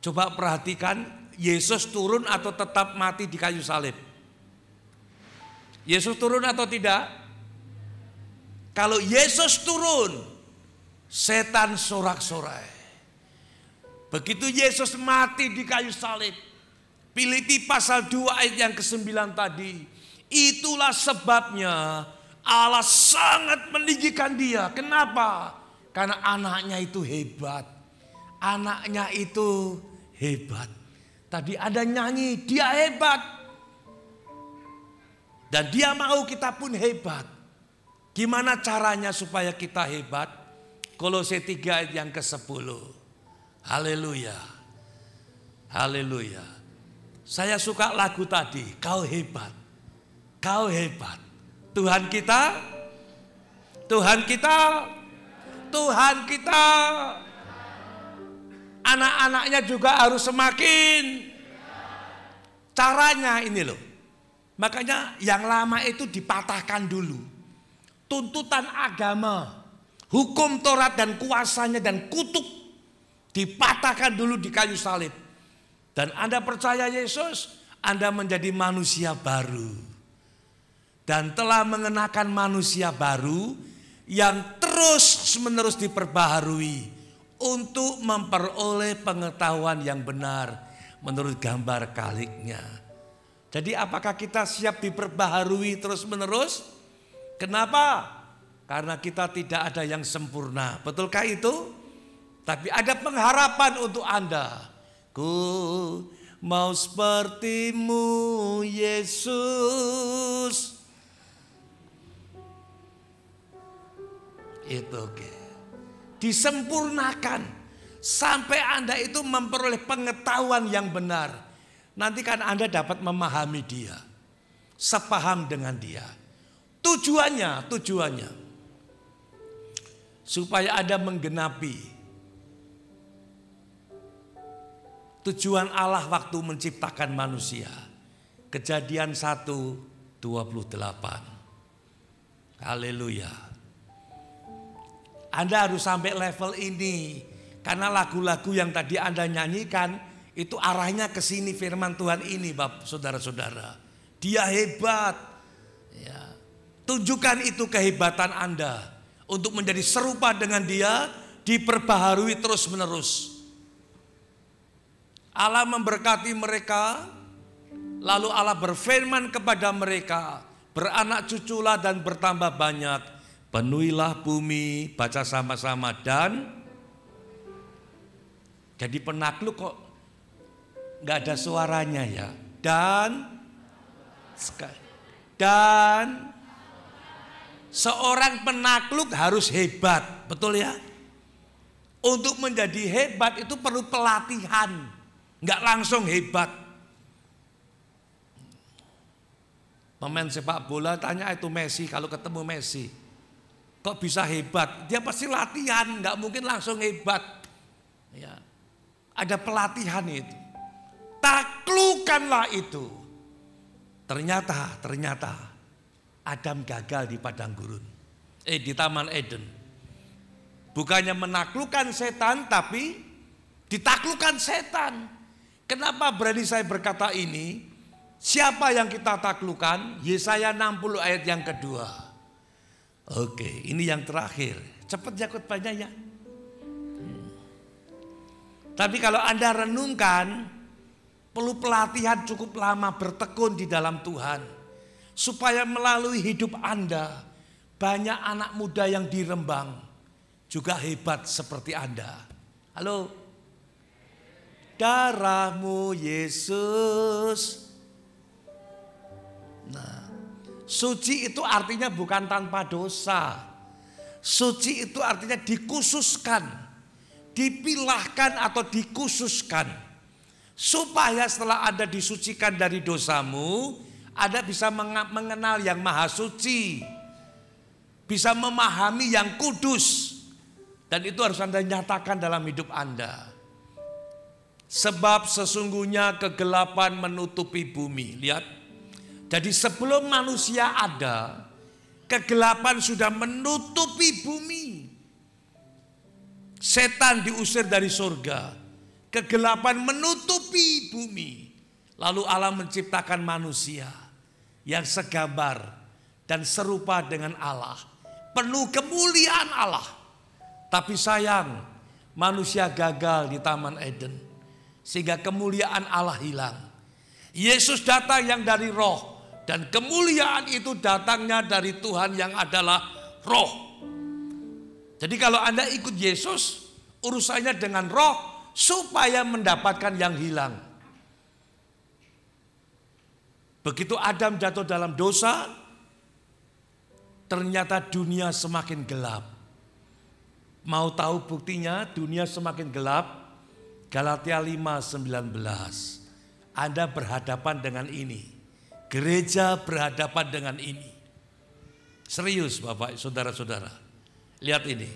Coba perhatikan, Yesus turun atau tetap mati di kayu salib? Yesus turun atau tidak? Kalau Yesus turun, setan sorak-sorai. Begitu Yesus mati di kayu salib, Filipi pasal 2 ayat yang ke-9 tadi, itulah sebabnya Allah sangat meninggikan dia. Kenapa? Karena anaknya itu hebat. Anaknya itu hebat. Tadi ada nyanyi, dia hebat. Dan dia mau kita pun hebat. Gimana caranya supaya kita hebat? Kolose 3 ayat yang ke-10. Haleluya. Haleluya. Saya suka lagu tadi, kau hebat. Kau hebat. Tuhan kita, Tuhan kita, Tuhan kita. Anak-anaknya juga harus semakin. Caranya ini loh. Makanya yang lama itu dipatahkan dulu. Tuntutan agama, hukum Taurat dan kuasanya dan kutuk dipatahkan dulu di kayu salib. Dan Anda percaya Yesus, Anda menjadi manusia baru. Dan telah mengenakan manusia baru yang terus-menerus diperbaharui untuk memperoleh pengetahuan yang benar menurut gambar kaliknya. Jadi apakah kita siap diperbaharui terus-menerus? Kenapa? Karena kita tidak ada yang sempurna. Betulkah itu? Tapi ada pengharapan untuk Anda. Ku mau sepertimu Yesus. Itu oke. Disempurnakan sampai Anda itu memperoleh pengetahuan yang benar. Nanti kan Anda dapat memahami dia, sepaham dengan dia. Tujuannya supaya Anda menggenapi tujuan Allah waktu menciptakan manusia. Kejadian 1:28. Haleluya. Anda harus sampai level ini. Karena lagu-lagu yang tadi Anda nyanyikan itu arahnya ke sini, firman Tuhan ini, Bapak, saudara-saudara. Dia hebat. Ya. Tunjukkan itu kehebatan Anda untuk menjadi serupa dengan dia, diperbaharui terus-menerus. Allah memberkati mereka, lalu Allah berfirman kepada mereka, beranak cuculah dan bertambah banyak, penuhilah bumi, baca sama-sama, dan jadi penakluk kok nggak ada suaranya ya, dan seorang penakluk harus hebat, betul ya? Untuk menjadi hebat itu perlu pelatihan. Nggak langsung hebat. Pemain sepak bola tanya itu Messi, kalau ketemu Messi, kok bisa hebat? Dia pasti latihan, nggak mungkin langsung hebat. Ya, ada pelatihan itu. Taklukkanlah itu. Ternyata Adam gagal di padang gurun, di Taman Eden. Bukannya menaklukkan setan, tapi ditaklukkan setan. Kenapa berani saya berkata ini? Siapa yang kita taklukkan? Yesaya 60 ayat yang kedua. Oke, ini yang terakhir. Cepat ya khotbahnya ya. Tapi kalau Anda renungkan, perlu pelatihan cukup lama, bertekun di dalam Tuhan. Supaya melalui hidup Anda, banyak anak muda yang di Rembang juga hebat seperti Anda. Halo? Darahmu Yesus. Nah, suci itu artinya bukan tanpa dosa. Suci itu artinya dikhususkan, dipilahkan atau dikhususkan. Supaya setelah Anda disucikan dari dosamu, Anda bisa mengenal yang maha suci. Bisa memahami yang kudus. Dan itu harus Anda nyatakan dalam hidup Anda. Sebab sesungguhnya kegelapan menutupi bumi. Lihat. Jadi sebelum manusia ada, kegelapan sudah menutupi bumi. Setan diusir dari surga. Kegelapan menutupi bumi. Lalu Allah menciptakan manusia yang segambar dan serupa dengan Allah. Penuh kemuliaan Allah. Tapi sayang, manusia gagal di Taman Eden. Sehingga kemuliaan Allah hilang. Yesus datang yang dari roh. Dan kemuliaan itu datangnya dari Tuhan yang adalah roh. Jadi kalau Anda ikut Yesus, urusannya dengan roh supaya mendapatkan yang hilang. Begitu Adam jatuh dalam dosa, ternyata dunia semakin gelap. Mau tahu buktinya dunia semakin gelap? Galatia 5:19. Anda berhadapan dengan ini. Gereja berhadapan dengan ini. Serius Bapak, saudara-saudara. Lihat ini.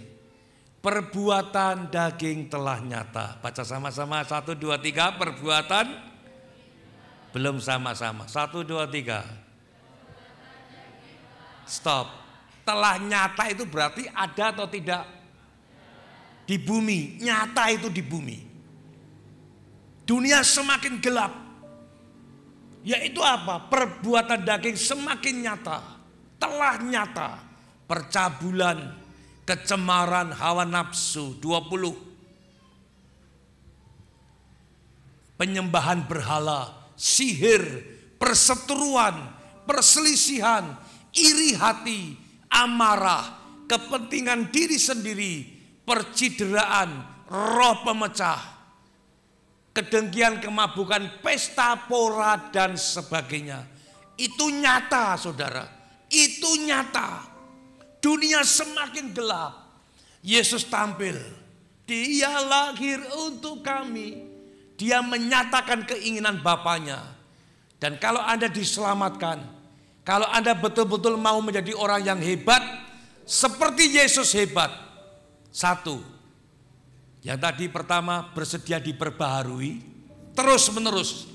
Perbuatan daging telah nyata. Baca sama-sama 1, 2, 3. Perbuatan belum sama-sama. 1, 2, 3. Stop. Telah nyata itu berarti ada atau tidak? Di bumi. Nyata itu di bumi. Dunia semakin gelap. Yaitu apa? Perbuatan daging semakin nyata. Telah nyata. Percabulan, kecemaran, hawa nafsu. 20. Penyembahan berhala, sihir, perseteruan, perselisihan, iri hati, amarah, kepentingan diri sendiri, percideraan, roh pemecah, kedengkian, kemabukan, pesta pora dan sebagainya. Itu nyata, saudara. Itu nyata. Dunia semakin gelap. Yesus tampil. Dia lahir untuk kami. Dia menyatakan keinginan Bapaknya. Dan kalau Anda diselamatkan, kalau Anda betul-betul mau menjadi orang yang hebat, seperti Yesus hebat. 1. Yang tadi pertama, bersedia diperbaharui terus menerus.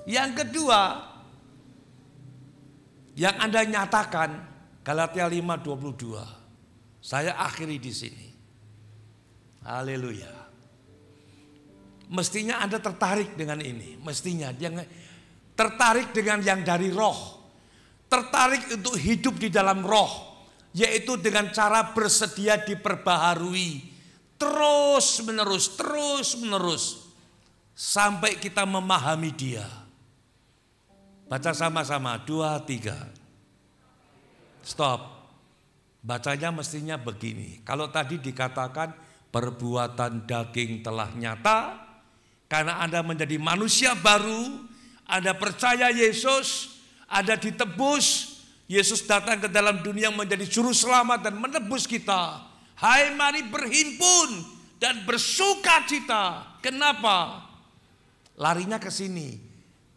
Yang kedua, yang Anda nyatakan, Galatia 5:22. Saya akhiri di sini. Haleluya. Mestinya Anda tertarik dengan ini. Mestinya dia tertarik dengan yang dari roh. Tertarik untuk hidup di dalam roh. Yaitu dengan cara bersedia diperbaharui. Terus menerus. Sampai kita memahami dia. Baca sama-sama. 2, 3. Stop. Bacanya mestinya begini. Kalau tadi dikatakan perbuatan daging telah nyata, karena Anda menjadi manusia baru, Anda percaya Yesus, Anda ditebus, Yesus datang ke dalam dunia menjadi juru selamat dan menebus kita. Hai, mari berhimpun dan bersukacita. Kenapa? Larinya ke sini.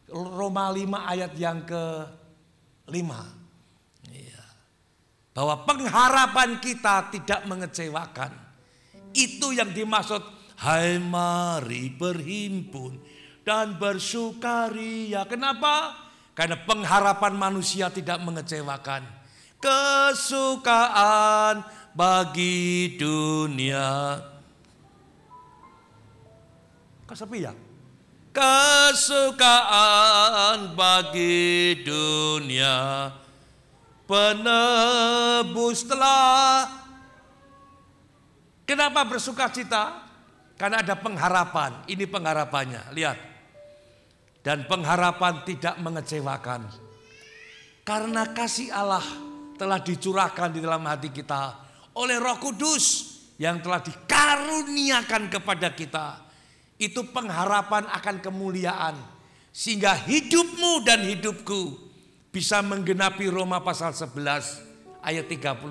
Roma 5 ayat yang ke-5. Bahwa pengharapan kita tidak mengecewakan. Itu yang dimaksud, hai mari berhimpun dan bersukaria. Kenapa? Karena pengharapan manusia tidak mengecewakan. Kesukaan bagi dunia. Kok sepi ya? Kesukaan bagi dunia. Penebus telah. Kenapa bersukacita? Karena ada pengharapan. Ini pengharapannya, lihat. Dan pengharapan tidak mengecewakan. Karena kasih Allah telah dicurahkan di dalam hati kita oleh Roh Kudus yang telah dikaruniakan kepada kita. Itu pengharapan akan kemuliaan. Sehingga hidupmu dan hidupku bisa menggenapi Roma pasal 11 ayat 36.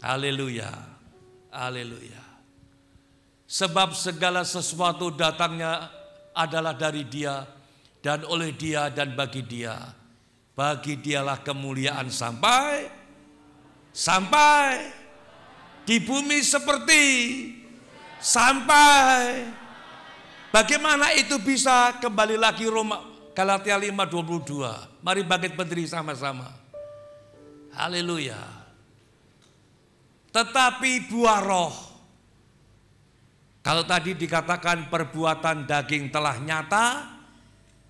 Haleluya. Haleluya. Sebab segala sesuatu datangnya adalah dari Dia dan oleh Dia dan bagi Dia. Bagi Dialah kemuliaan sampai di bumi seperti sampai. Bagaimana itu bisa? Kembali lagi Galatia 5:22. Mari bangkit berdiri sama-sama. Haleluya. Tetapi buah roh. Kalau tadi dikatakan perbuatan daging telah nyata,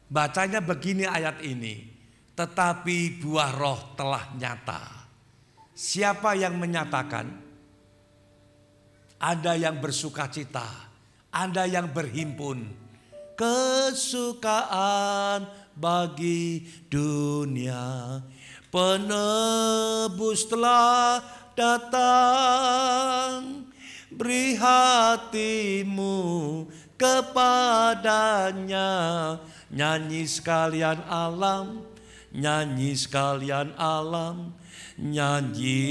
bacanya begini ayat ini. Tetapi buah roh telah nyata. Siapa yang menyatakan? Anda yang bersukacita, Anda yang berhimpun. Kesukaan bagi dunia, penebus telah datang. Beri hatimu kepadanya. Nyanyi sekalian alam, nyanyi sekalian alam, nyanyi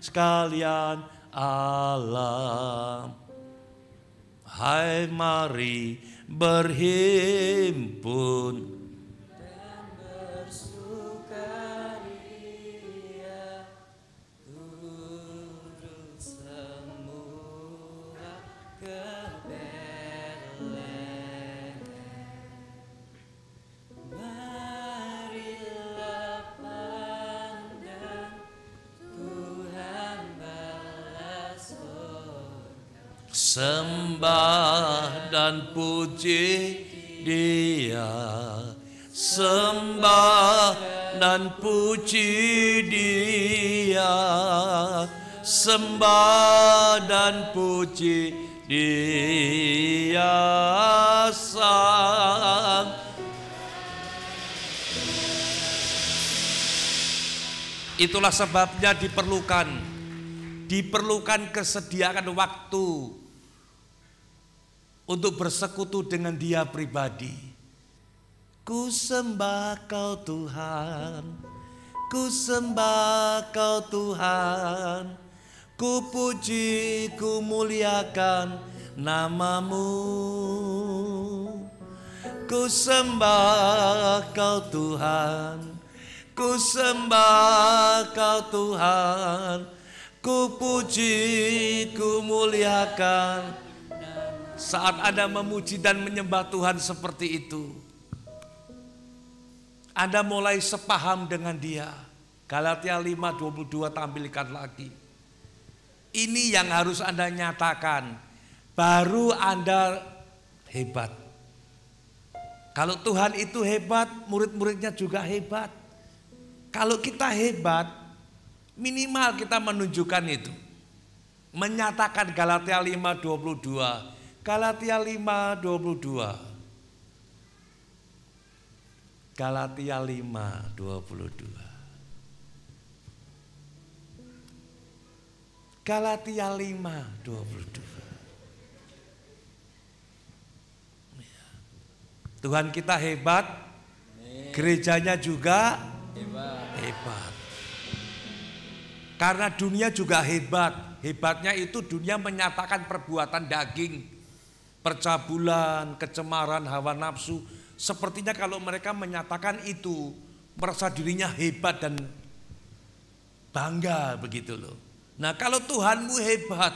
sekalian alam. Hai mari berhimpun dan bersukaria, sembah dan puji Dia, sembah dan puji Dia, sembah dan puji Dia sang. Itulah sebabnya diperlukan kesediaan waktu untuk bersekutu dengan Dia pribadi. Ku sembah Kau Tuhan, ku sembah Kau Tuhan, ku puji, ku muliakan nama-Mu. Ku sembah Kau Tuhan, ku sembah Kau Tuhan, ku puji, ku muliakan. Saat Anda memuji dan menyembah Tuhan seperti itu, Anda mulai sepaham dengan Dia. Galatia 5:22 tampilkan lagi. Ini yang harus Anda nyatakan, baru Anda hebat. Kalau Tuhan itu hebat, murid-muridnya juga hebat. Kalau kita hebat, minimal kita menunjukkan itu. Menyatakan Galatia 5:22. Galatia 5:22. Galatia 5:22. Galatia 5:22. Tuhan kita hebat, gerejanya juga hebat. Karena dunia juga hebat. Hebatnya itu dunia menyatakan perbuatan daging, percabulan, kecemaran, hawa nafsu. Sepertinya kalau mereka menyatakan itu, merasa dirinya hebat dan bangga begitu loh. Nah kalau Tuhanmu hebat,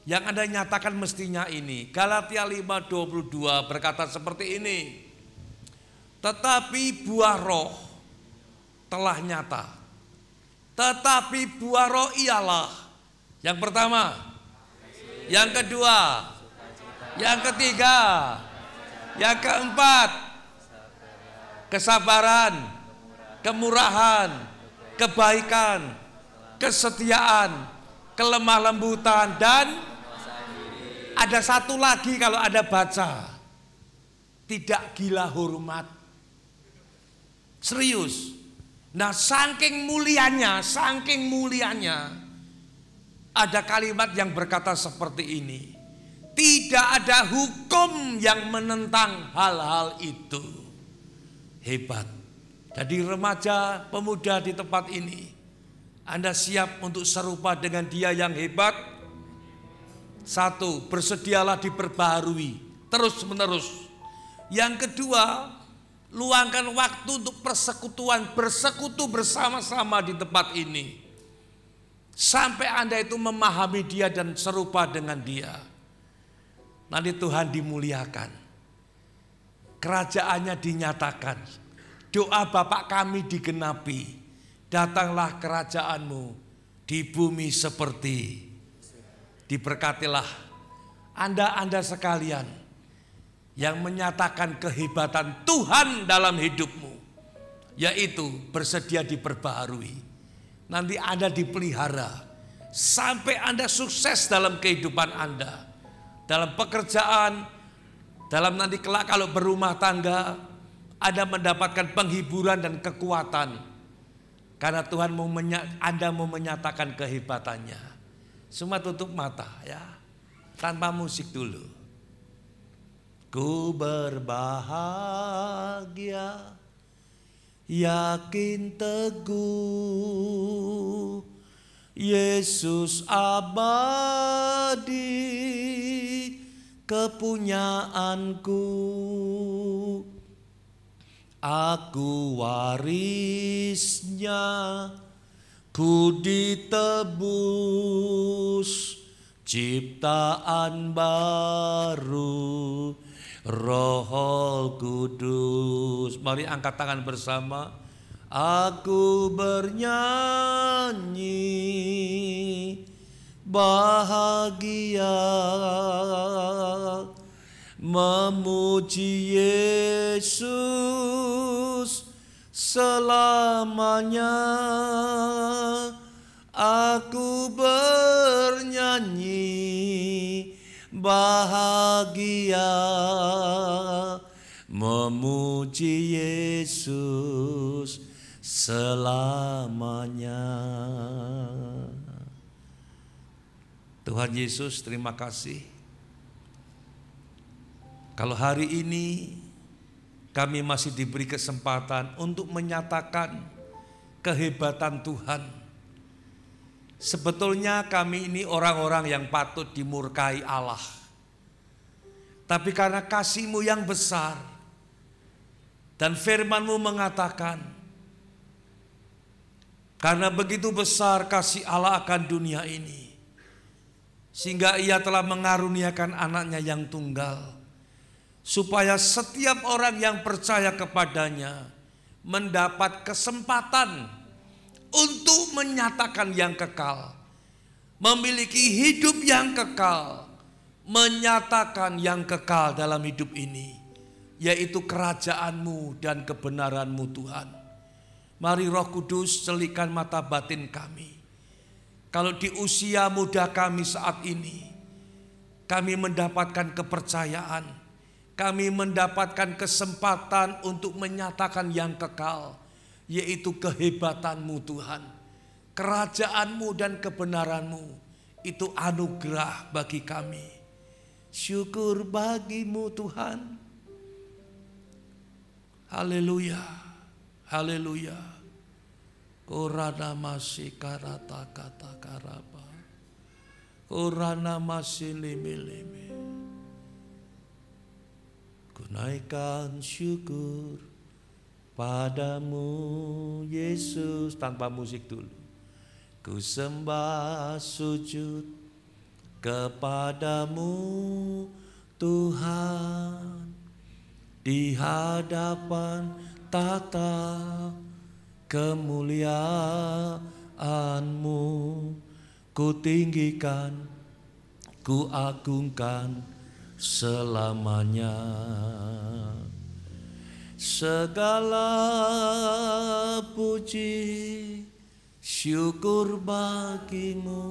yang Anda nyatakan mestinya ini. Galatia 5:22 berkata seperti ini. Tetapi buah roh telah nyata. Tetapi buah roh ialah yang pertama, yang kedua, yang ketiga, yang keempat, kesabaran, kemurahan, kebaikan, kesetiaan, kelemah lembutan, dan ada satu lagi kalau ada baca, tidak gila hormat. Serius. Nah saking mulianya ada kalimat yang berkata seperti ini. Tidak ada hukum yang menentang hal-hal itu. Hebat. Jadi remaja, pemuda di tempat ini, Anda siap untuk serupa dengan Dia yang hebat? Satu, bersedialah diperbaharui terus menerus. Yang kedua, luangkan waktu untuk persekutuan, bersekutu bersama-sama di tempat ini. Sampai Anda itu memahami Dia dan serupa dengan Dia. Nanti Tuhan dimuliakan. Kerajaannya dinyatakan. Doa Bapa kami digenapi. Datanglah kerajaan-Mu di bumi seperti. Diberkatilah Anda sekalian yang menyatakan kehebatan Tuhan dalam hidupmu, yaitu bersedia diperbaharui. Nanti Anda dipelihara sampai Anda sukses dalam kehidupan Anda, dalam pekerjaan, dalam nanti kelak kalau berumah tangga, Anda mendapatkan penghiburan dan kekuatan karena Tuhan Anda mau menyatakan kehebatannya. Semua tutup mata ya, tanpa musik dulu. Ku berbahagia, yakin teguh, Yesus abadi kepunyaanku. Aku warisnya, ku ditebus, ciptaan baru, Roh Kudus. Mari angkat tangan bersama. Aku bernyanyi, bahagia memuji Yesus selamanya. Aku bernyanyi bahagia memuji Yesus selamanya. Tuhan Yesus, terima kasih. Kalau hari ini kami masih diberi kesempatan untuk menyatakan kehebatan Tuhan. Sebetulnya kami ini orang-orang yang patut dimurkai Allah. Tapi karena kasih-Mu yang besar dan firman-Mu mengatakan, karena begitu besar kasih Allah akan dunia ini, sehingga Ia telah mengaruniakan anaknya yang tunggal, supaya setiap orang yang percaya kepadanya mendapat kesempatan untuk menyatakan yang kekal, memiliki hidup yang kekal, menyatakan yang kekal dalam hidup ini, yaitu kerajaan-Mu dan kebenaran-Mu Tuhan. Mari Roh Kudus celikan mata batin kami. Kalau di usia muda kami saat ini, kami mendapatkan kepercayaan, kami mendapatkan kesempatan untuk menyatakan yang kekal, yaitu kehebatan-Mu Tuhan, kerajaan-Mu dan kebenaran-Mu. Itu anugerah bagi kami. Syukur bagi-Mu Tuhan. Haleluya, haleluya. Korana masih karata kata karaba, korana masih limi-limi. Kunaikan syukur padamu Yesus, tanpa musik dulu. Ku sembah sujud kepadamu Tuhan, di hadapan tata kemuliaan-Mu. Ku tinggikan, ku agungkan selamanya. Segala puji syukur bagi-Mu,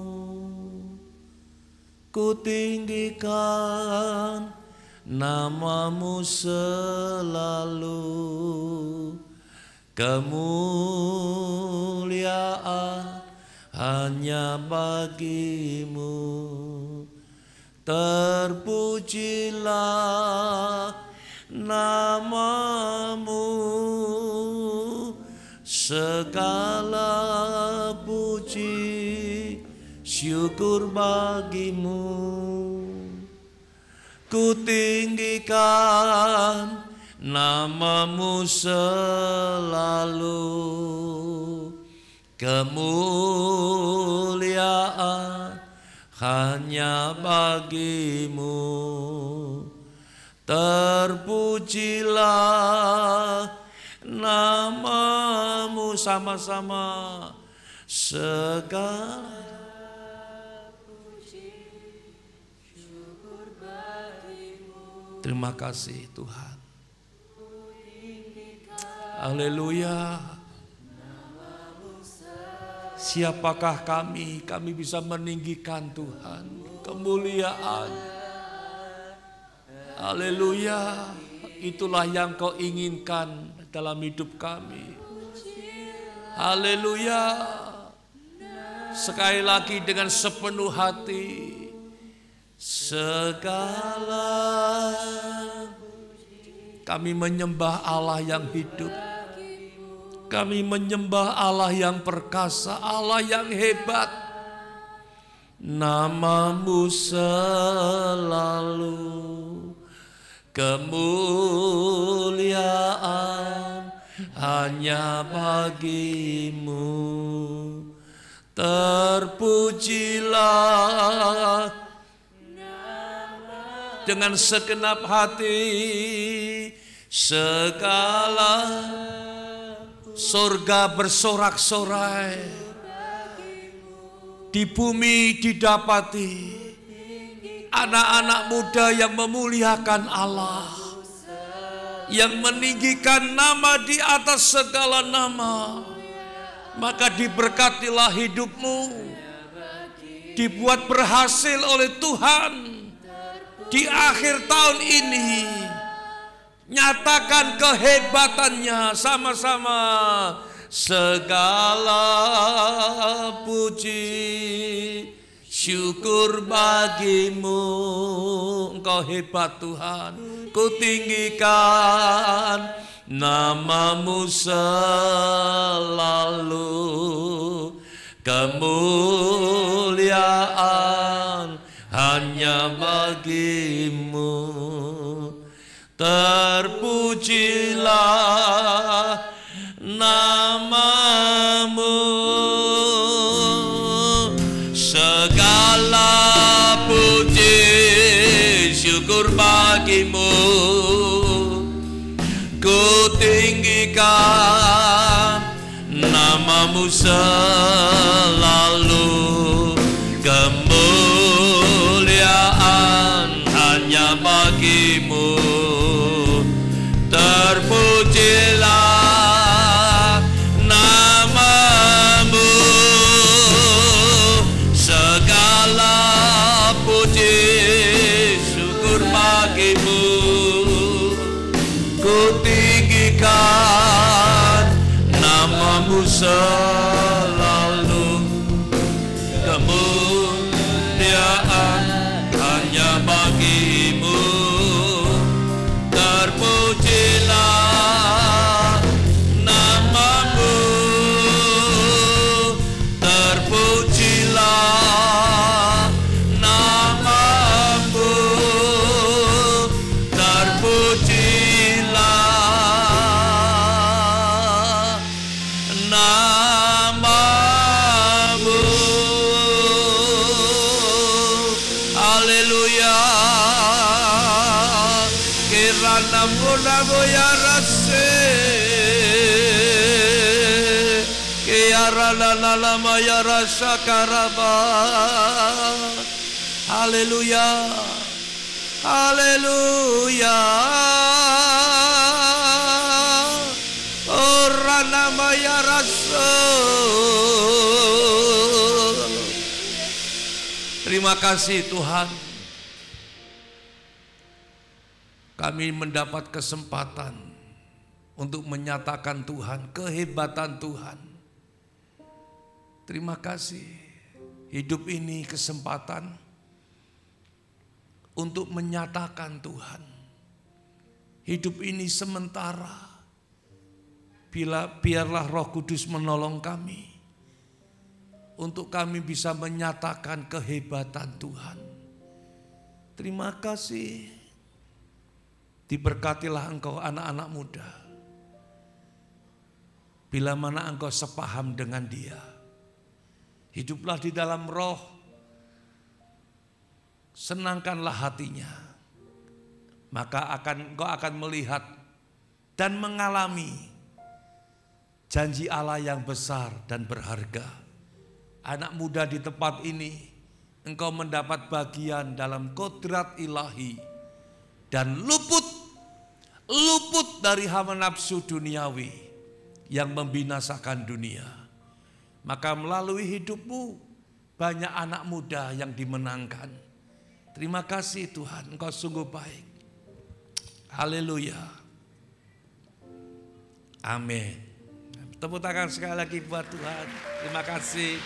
ku tinggikan nama-Mu selalu. Kemuliaan hanya bagi-Mu, terpujilah nama-Mu. Segala puji syukur bagi-Mu, ku tinggikan nama-Mu selalu. Kemuliaan hanya bagi-Mu, terpujilah nama-Mu. Sama-sama. Segala puji syukur bagi-Mu. Terima kasih Tuhan. Haleluya. Siapakah kami? Kami bisa meninggikan Tuhan. Kemuliaan. Haleluya. Itulah yang Kau inginkan dalam hidup kami. Haleluya. Sekali lagi dengan sepenuh hati. Segala kami menyembah Allah yang hidup. Kami menyembah Allah yang perkasa, Allah yang hebat. Nama-Mu selalu. Kemuliaan hanya bagi-Mu. Terpujilah dengan segenap hati. Segala surga bersorak-sorai. di bumi didapati anak-anak muda yang memuliakan Allah, yang meninggikan nama di atas segala nama. Maka diberkatilah hidupmu, dibuat berhasil oleh Tuhan di akhir tahun ini. Nyatakan kehebatannya sama-sama. Segala puji syukur bagimu, Engkau hebat Tuhan. Ku tinggikan namamu selalu, kemuliaan hanya bagimu. Terpujilah namamu, segala puji syukur bagimu. Ku tinggikan namamu selalu, kemuliaan hanya bagimu. Terpujilah namamu, segala puji syukur bagimu. Ku tinggikan namamu selalu, kemuliaan hanya bagimu. Terpujilah namamu, terpujilah namamu, terpujilah namamu. Haleluya. Namo ya rase, kiara lama ya rasa karaba. Haleluya, haleluya. Ora nama ya rasul. Terima kasih Tuhan. Kami mendapat kesempatan untuk menyatakan Tuhan, kehebatan Tuhan. Terima kasih. Hidup ini kesempatan untuk menyatakan Tuhan. Hidup ini sementara. Biarlah Roh Kudus menolong kami untuk kami bisa menyatakan kehebatan Tuhan. Terima kasih. Diberkatilah engkau anak-anak muda. Bila mana engkau sepaham dengan dia. Hiduplah di dalam roh. Senangkanlah hatinya. Maka engkau akan melihat dan mengalami janji Allah yang besar dan berharga. Anak muda di tempat ini, engkau mendapat bagian dalam kodrat ilahi. Dan luput dari hawa nafsu duniawi yang membinasakan dunia. Maka melalui hidupmu banyak anak muda yang dimenangkan. Terima kasih Tuhan, Engkau sungguh baik. Haleluya. Amin. Tepuk tangan sekali lagi buat Tuhan. Terima kasih.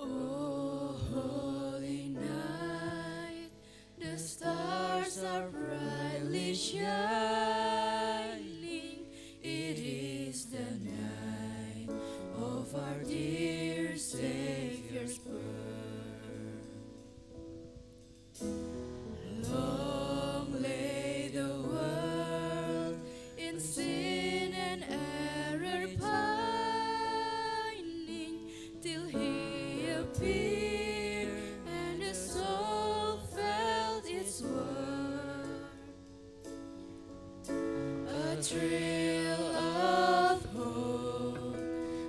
Oh sin and error pining, till he appeared and the soul felt its worth. A thrill of hope,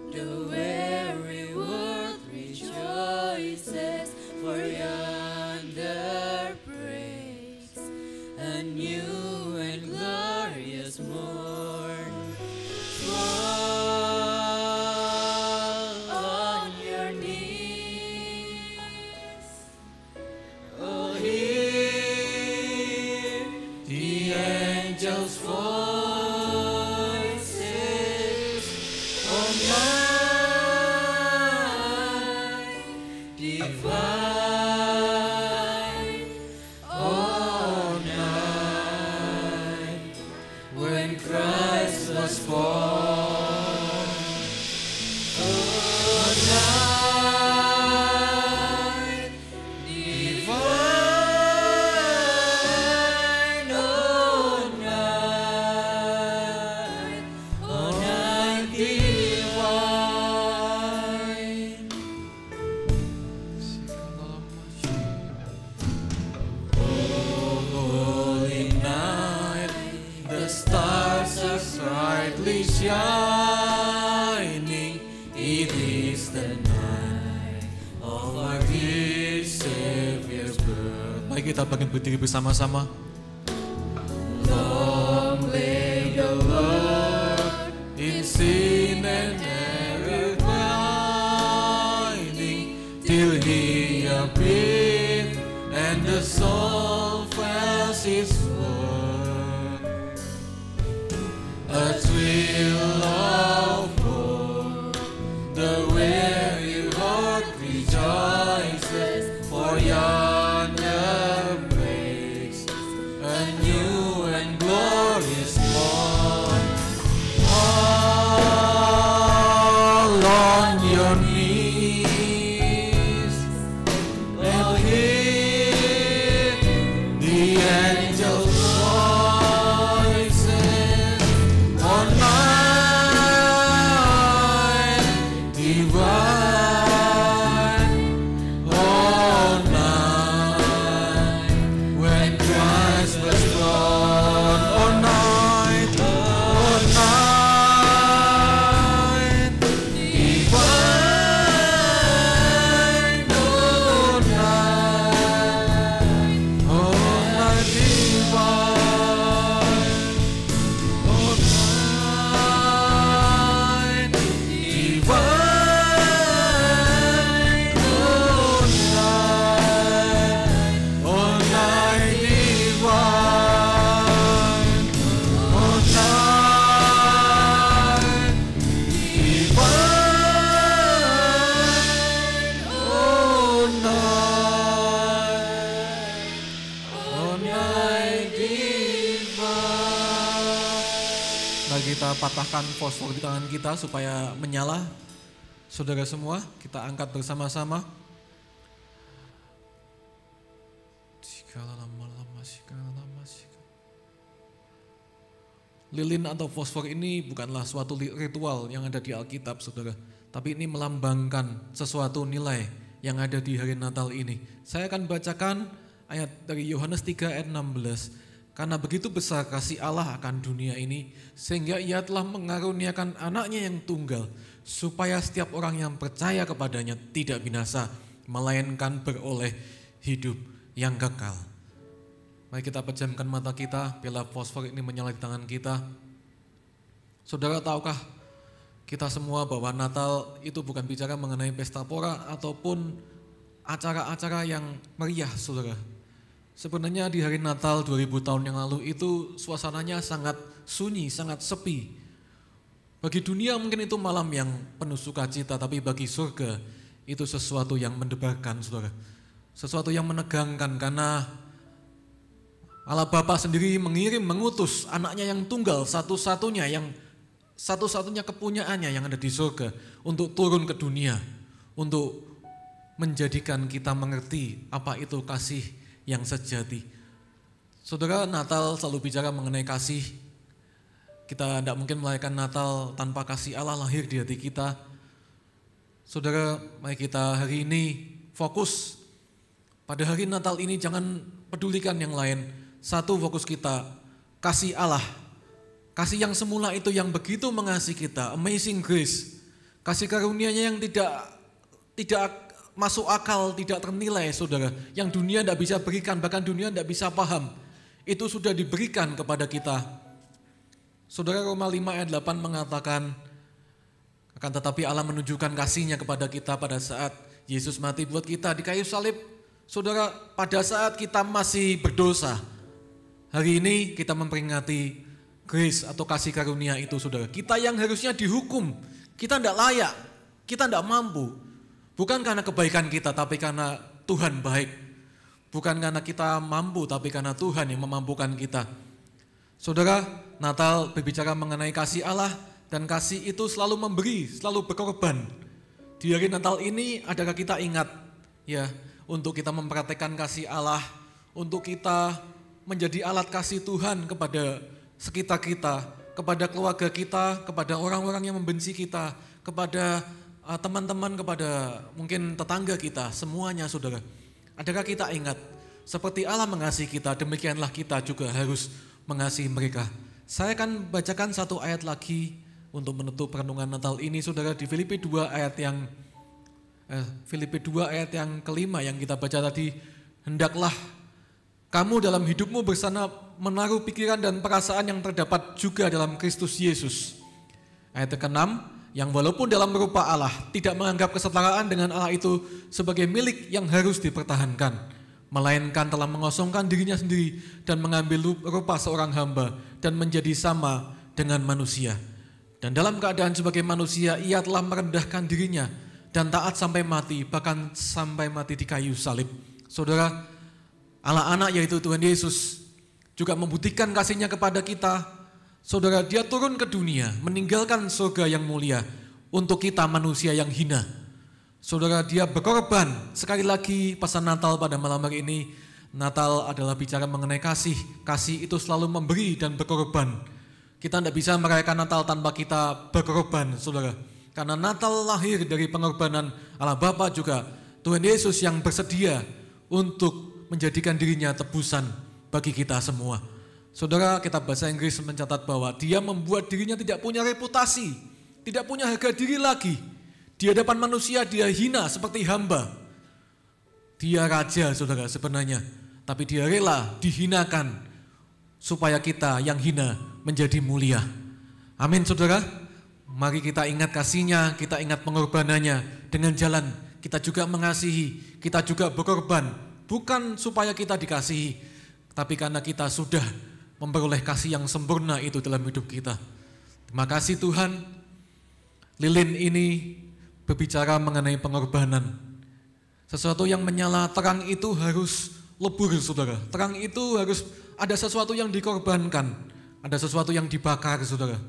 the weary world rejoices, for yonder breaks a new and glorious morn. Fall on your knees, oh hear the angels' voices, oh night divine, oh night when Christ was born, oh night divine, oh night divine. Holy night, the stars are brightly shining. It is the night of our dear Savior's birth. Mari kita bangkit berdiri bersama-sama. Long lay the Lord In sin and error pining, till he appeared and the soul felt his worth. A thrill of hope, the weary heart rejoices, for yonder breaks a new and glorious morn. Fall on your knees and hear the angels' voices on night divine, oh night when Christ was born, oh night divine, oh night divine, oh night divine, oh night divine, oh night divine, oh night divine. Mari kita patahkan fosfor di tangan kita supaya menyala. Saudara semua, kita angkat bersama-sama. Lilin atau fosfor ini bukanlah suatu ritual yang ada di Alkitab, saudara. Tapi ini melambangkan sesuatu nilai yang ada di hari Natal ini. Saya akan bacakan ayat dari Yohanes 3 ayat 16. Karena begitu besar kasih Allah akan dunia ini, sehingga ia telah mengaruniakan anaknya yang tunggal, supaya setiap orang yang percaya kepadanya tidak binasa, melainkan beroleh hidup yang kekal. Mari kita pejamkan mata kita, bila fosfor ini menyala di tangan kita. Saudara, tahukah kita semua bahwa Natal itu bukan bicara mengenai pesta pora ataupun acara-acara yang meriah, saudara. Sebenarnya di hari Natal 2000 tahun yang lalu itu suasananya sangat sunyi, sangat sepi. Bagi dunia mungkin itu malam yang penuh sukacita, tapi bagi surga itu sesuatu yang mendebarkan, saudara. Sesuatu yang menegangkan, karena Allah Bapa sendiri mengutus anaknya yang tunggal, satu-satunya kepunyaannya yang ada di surga, untuk turun ke dunia, untuk menjadikan kita mengerti apa itu kasih yang sejati. Saudara, Natal selalu bicara mengenai kasih. Kita tidak mungkin merayakan Natal tanpa kasih Allah lahir di hati kita. Saudara, mari kita hari ini fokus pada hari Natal ini, jangan pedulikan yang lain. Satu, fokus kita, kasih Allah. Kasih yang semula itu yang begitu mengasihi kita, amazing grace. Kasih karunia-Nya yang tidak masuk akal, tidak ternilai, saudara. Yang dunia tidak bisa berikan, bahkan dunia tidak bisa paham. Itu sudah diberikan kepada kita. Saudara, Roma 5 ayat 8 mengatakan, akan tetapi Allah menunjukkan kasih-Nya kepada kita pada saat Yesus mati buat kita di kayu salib. Saudara, pada saat kita masih berdosa, hari ini kita memperingati grace atau kasih karunia itu, saudara. Kita yang harusnya dihukum, kita tidak layak, kita tidak mampu. Bukan karena kebaikan kita, tapi karena Tuhan baik. Bukan karena kita mampu, tapi karena Tuhan yang memampukan kita. Saudara, Natal berbicara mengenai kasih Allah, dan kasih itu selalu memberi, selalu berkorban. Di hari Natal ini, adakah kita ingat ya, untuk kita mempraktekkan kasih Allah, untuk kita menjadi alat kasih Tuhan kepada sekitar kita, kepada keluarga kita, kepada orang-orang yang membenci kita, kepada teman-teman, kepada mungkin tetangga kita, semuanya, saudara. Adakah kita ingat, seperti Allah mengasihi kita, demikianlah kita juga harus mengasihi mereka. Saya akan bacakan satu ayat lagi untuk menutup renungan Natal ini, saudara, di Filipi 2 ayat yang kelima yang kita baca tadi. Hendaklah kamu dalam hidupmu bersana menaruh pikiran dan perasaan yang terdapat juga dalam Kristus Yesus. Ayat ke-6, yang walaupun dalam rupa Allah tidak menganggap kesetaraan dengan Allah itu sebagai milik yang harus dipertahankan, melainkan telah mengosongkan dirinya sendiri dan mengambil rupa seorang hamba dan menjadi sama dengan manusia. Dan dalam keadaan sebagai manusia, ia telah merendahkan dirinya dan taat sampai mati, bahkan sampai mati di kayu salib. Saudara, Allah anak yaitu Tuhan Yesus juga membuktikan kasih-Nya kepada kita. Saudara, Dia turun ke dunia, meninggalkan surga yang mulia untuk kita manusia yang hina. Saudara, Dia berkorban. Sekali lagi pesan Natal pada malam hari ini, Natal adalah bicara mengenai kasih. Kasih itu selalu memberi dan berkorban. Kita tidak bisa merayakan Natal tanpa kita berkorban, saudara. Karena Natal lahir dari pengorbanan Allah Bapa, juga Tuhan Yesus yang bersedia untuk menjadikan dirinya tebusan bagi kita semua. Saudara, kitab bahasa Inggris mencatat bahwa Dia membuat dirinya tidak punya reputasi, tidak punya harga diri lagi. Di hadapan manusia Dia hina seperti hamba. Dia raja, saudara, sebenarnya. Tapi Dia rela dihinakan supaya kita yang hina menjadi mulia. Amin, saudara. Mari kita ingat kasih-Nya, kita ingat pengorbanannya. Dengan jalan kita juga mengasihi, kita juga berkorban. Bukan supaya kita dikasihi, tapi karena kita sudah memperoleh kasih yang sempurna itu dalam hidup kita. Terima kasih Tuhan. Lilin ini berbicara mengenai pengorbanan. Sesuatu yang menyala, terang itu harus lebur, saudara. Terang itu harus ada sesuatu yang dikorbankan, ada sesuatu yang dibakar, saudara.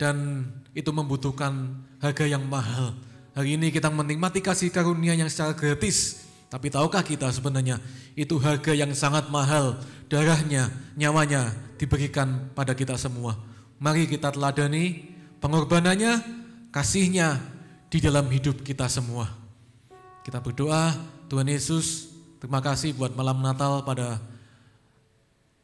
Dan itu membutuhkan harga yang mahal. Hari ini kita menikmati kasih karunia yang secara gratis. Tapi tahukah kita sebenarnya itu harga yang sangat mahal. Darahnya, nyawanya diberikan pada kita semua. Mari kita teladani pengorbanannya, kasih-Nya di dalam hidup kita semua. Kita berdoa, Tuhan Yesus, terima kasih buat malam Natal pada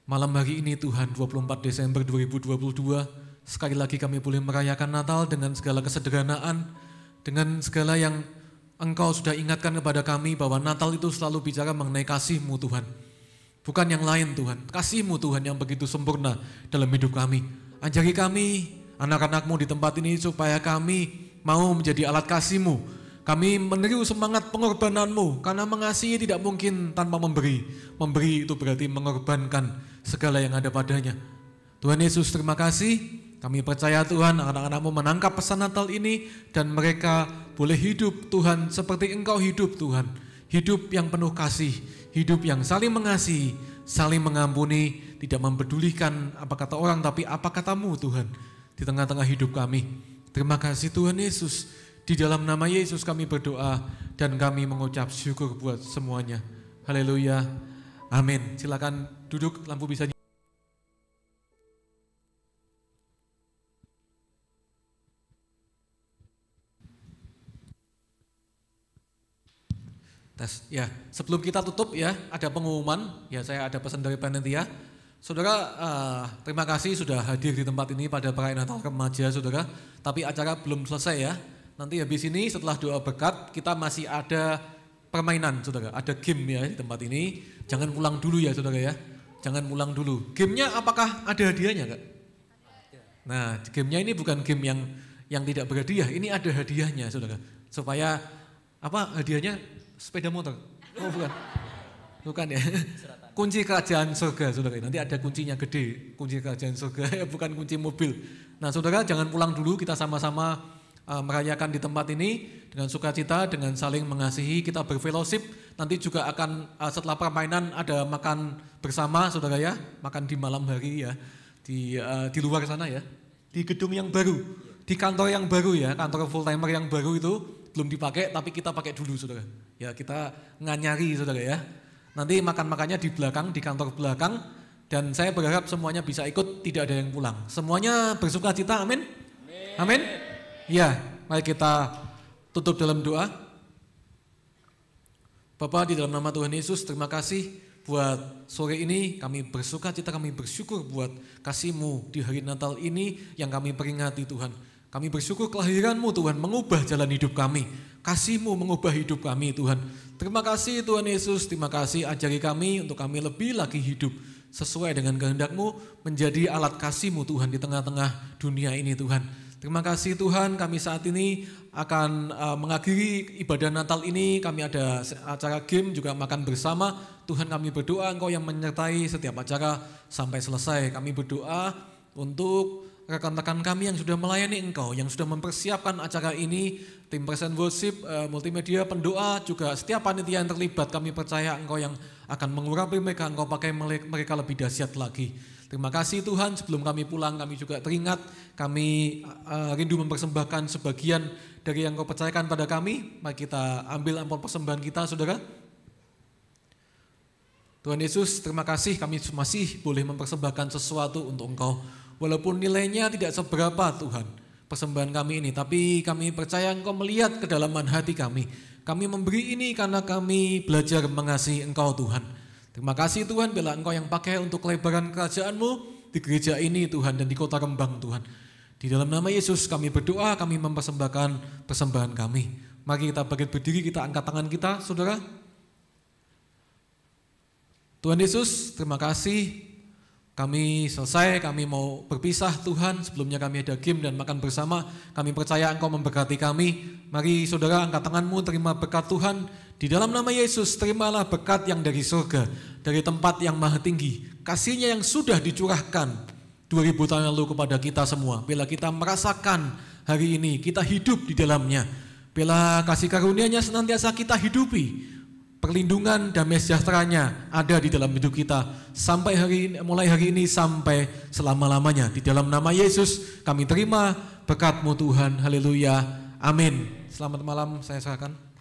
malam hari ini Tuhan, 24 Desember 2022. Sekali lagi kami boleh merayakan Natal dengan segala kesederhanaan, dengan segala yang Engkau sudah ingatkan kepada kami bahwa Natal itu selalu bicara mengenai kasih-Mu Tuhan. Bukan yang lain Tuhan, kasih-Mu Tuhan yang begitu sempurna dalam hidup kami. Ajari kami, anak-anak-Mu di tempat ini supaya kami mau menjadi alat kasih-Mu. Kami meniru semangat pengorbanan-Mu, karena mengasihi tidak mungkin tanpa memberi. Memberi itu berarti mengorbankan segala yang ada padanya. Tuhan Yesus, terima kasih. Kami percaya Tuhan, anak-anak-Mu menangkap pesan Natal ini dan mereka boleh hidup Tuhan seperti Engkau hidup Tuhan. Hidup yang penuh kasih, hidup yang saling mengasihi, saling mengampuni, tidak mempedulikan apa kata orang tapi apa kata-Mu Tuhan di tengah-tengah hidup kami. Terima kasih Tuhan Yesus. Di dalam nama Yesus kami berdoa dan kami mengucap syukur buat semuanya. Haleluya. Amin. Silakan duduk, lampu bisa Tes. Ya, sebelum kita tutup ya, ada pengumuman. Ya, saya ada pesan dari panitia. Saudara, terima kasih sudah hadir di tempat ini pada perayaan Natal Remaja, saudara. Tapi acara belum selesai ya. Nanti habis ini setelah doa berkat, kita masih ada permainan, saudara. Ada game ya di tempat ini. Jangan pulang dulu ya, saudara ya. Jangan pulang dulu. Gamenya apakah ada hadiahnya, Kak? Nah, gamenya ini bukan game yang tidak berhadiah. Ini ada hadiahnya, saudara. Supaya apa hadiahnya? Sepeda motor. Oh, bukan. Bukan ya. Kunci kerajaan surga, saudara. Nanti ada kuncinya gede, kunci kerajaan surga, bukan kunci mobil. Nah, saudara jangan pulang dulu, kita sama-sama merayakan di tempat ini dengan sukacita, dengan saling mengasihi, kita berfellowship. Nanti juga akan setelah permainan ada makan bersama, saudara ya, makan di malam hari ya, di luar sana ya, di gedung yang baru, di kantor yang baru ya, kantor full timer yang baru itu belum dipakai, tapi kita pakai dulu, saudara. Ya, kita nganyari, saudara ya. Nanti makan-makannya di belakang, di kantor belakang, dan saya berharap semuanya bisa ikut, tidak ada yang pulang. Semuanya bersuka cita, amin? Amin? Ya, mari kita tutup dalam doa. Bapa, di dalam nama Tuhan Yesus, terima kasih buat sore ini, kami bersuka cita, kami bersyukur buat kasih-Mu di hari Natal ini yang kami peringati Tuhan. Kami bersyukur kelahiran-Mu Tuhan mengubah jalan hidup kami. Kasih-Mu mengubah hidup kami Tuhan. Terima kasih Tuhan Yesus, terima kasih ajari kami untuk kami lebih lagi hidup sesuai dengan kehendak-Mu, menjadi alat kasih-Mu Tuhan di tengah-tengah dunia ini Tuhan. Terima kasih Tuhan, kami saat ini akan mengakhiri ibadah Natal ini, kami ada acara game juga makan bersama. Tuhan kami berdoa Engkau yang menyertai setiap acara sampai selesai. Kami berdoa untuk rekan-rekan kami yang sudah melayani Engkau, yang sudah mempersiapkan acara ini, tim present worship, multimedia, pendoa, juga setiap panitia yang terlibat, kami percaya Engkau yang akan mengurapi mereka, Engkau pakai mereka lebih dahsyat lagi. Terima kasih Tuhan, sebelum kami pulang kami juga teringat, kami rindu mempersembahkan sebagian dari yang Engkau percayakan pada kami. Mari kita ambil amplop persembahan kita, saudara. Tuhan Yesus, terima kasih kami masih boleh mempersembahkan sesuatu untuk Engkau. Walaupun nilainya tidak seberapa Tuhan persembahan kami ini, tapi kami percaya Engkau melihat kedalaman hati kami. Kami memberi ini karena kami belajar mengasihi Engkau Tuhan. Terima kasih Tuhan, bila Engkau yang pakai untuk kelebaran kerajaan-Mu di gereja ini Tuhan dan di kota Rembang Tuhan. Di dalam nama Yesus kami berdoa, kami mempersembahkan persembahan kami. Mari kita bangkit berdiri, kita angkat tangan kita saudara. Tuhan Yesus, terima kasih. Kami selesai, kami mau berpisah Tuhan. Sebelumnya kami ada game dan makan bersama. Kami percaya Engkau memberkati kami. Mari saudara angkat tanganmu, terima berkat Tuhan. Di dalam nama Yesus, terimalah berkat yang dari surga, dari tempat yang maha tinggi. Kasih-Nya yang sudah dicurahkan 2000 tahun lalu kepada kita semua. Bila kita merasakan hari ini, kita hidup di dalamnya. Bila kasih karunia-Nya senantiasa kita hidupi. Perlindungan damai sejahteranya ada di dalam hidup kita sampai mulai hari ini sampai selama-lamanya. Di dalam nama Yesus kami terima berkat-Mu Tuhan. Haleluya. Amin. Selamat malam, saya serahkan.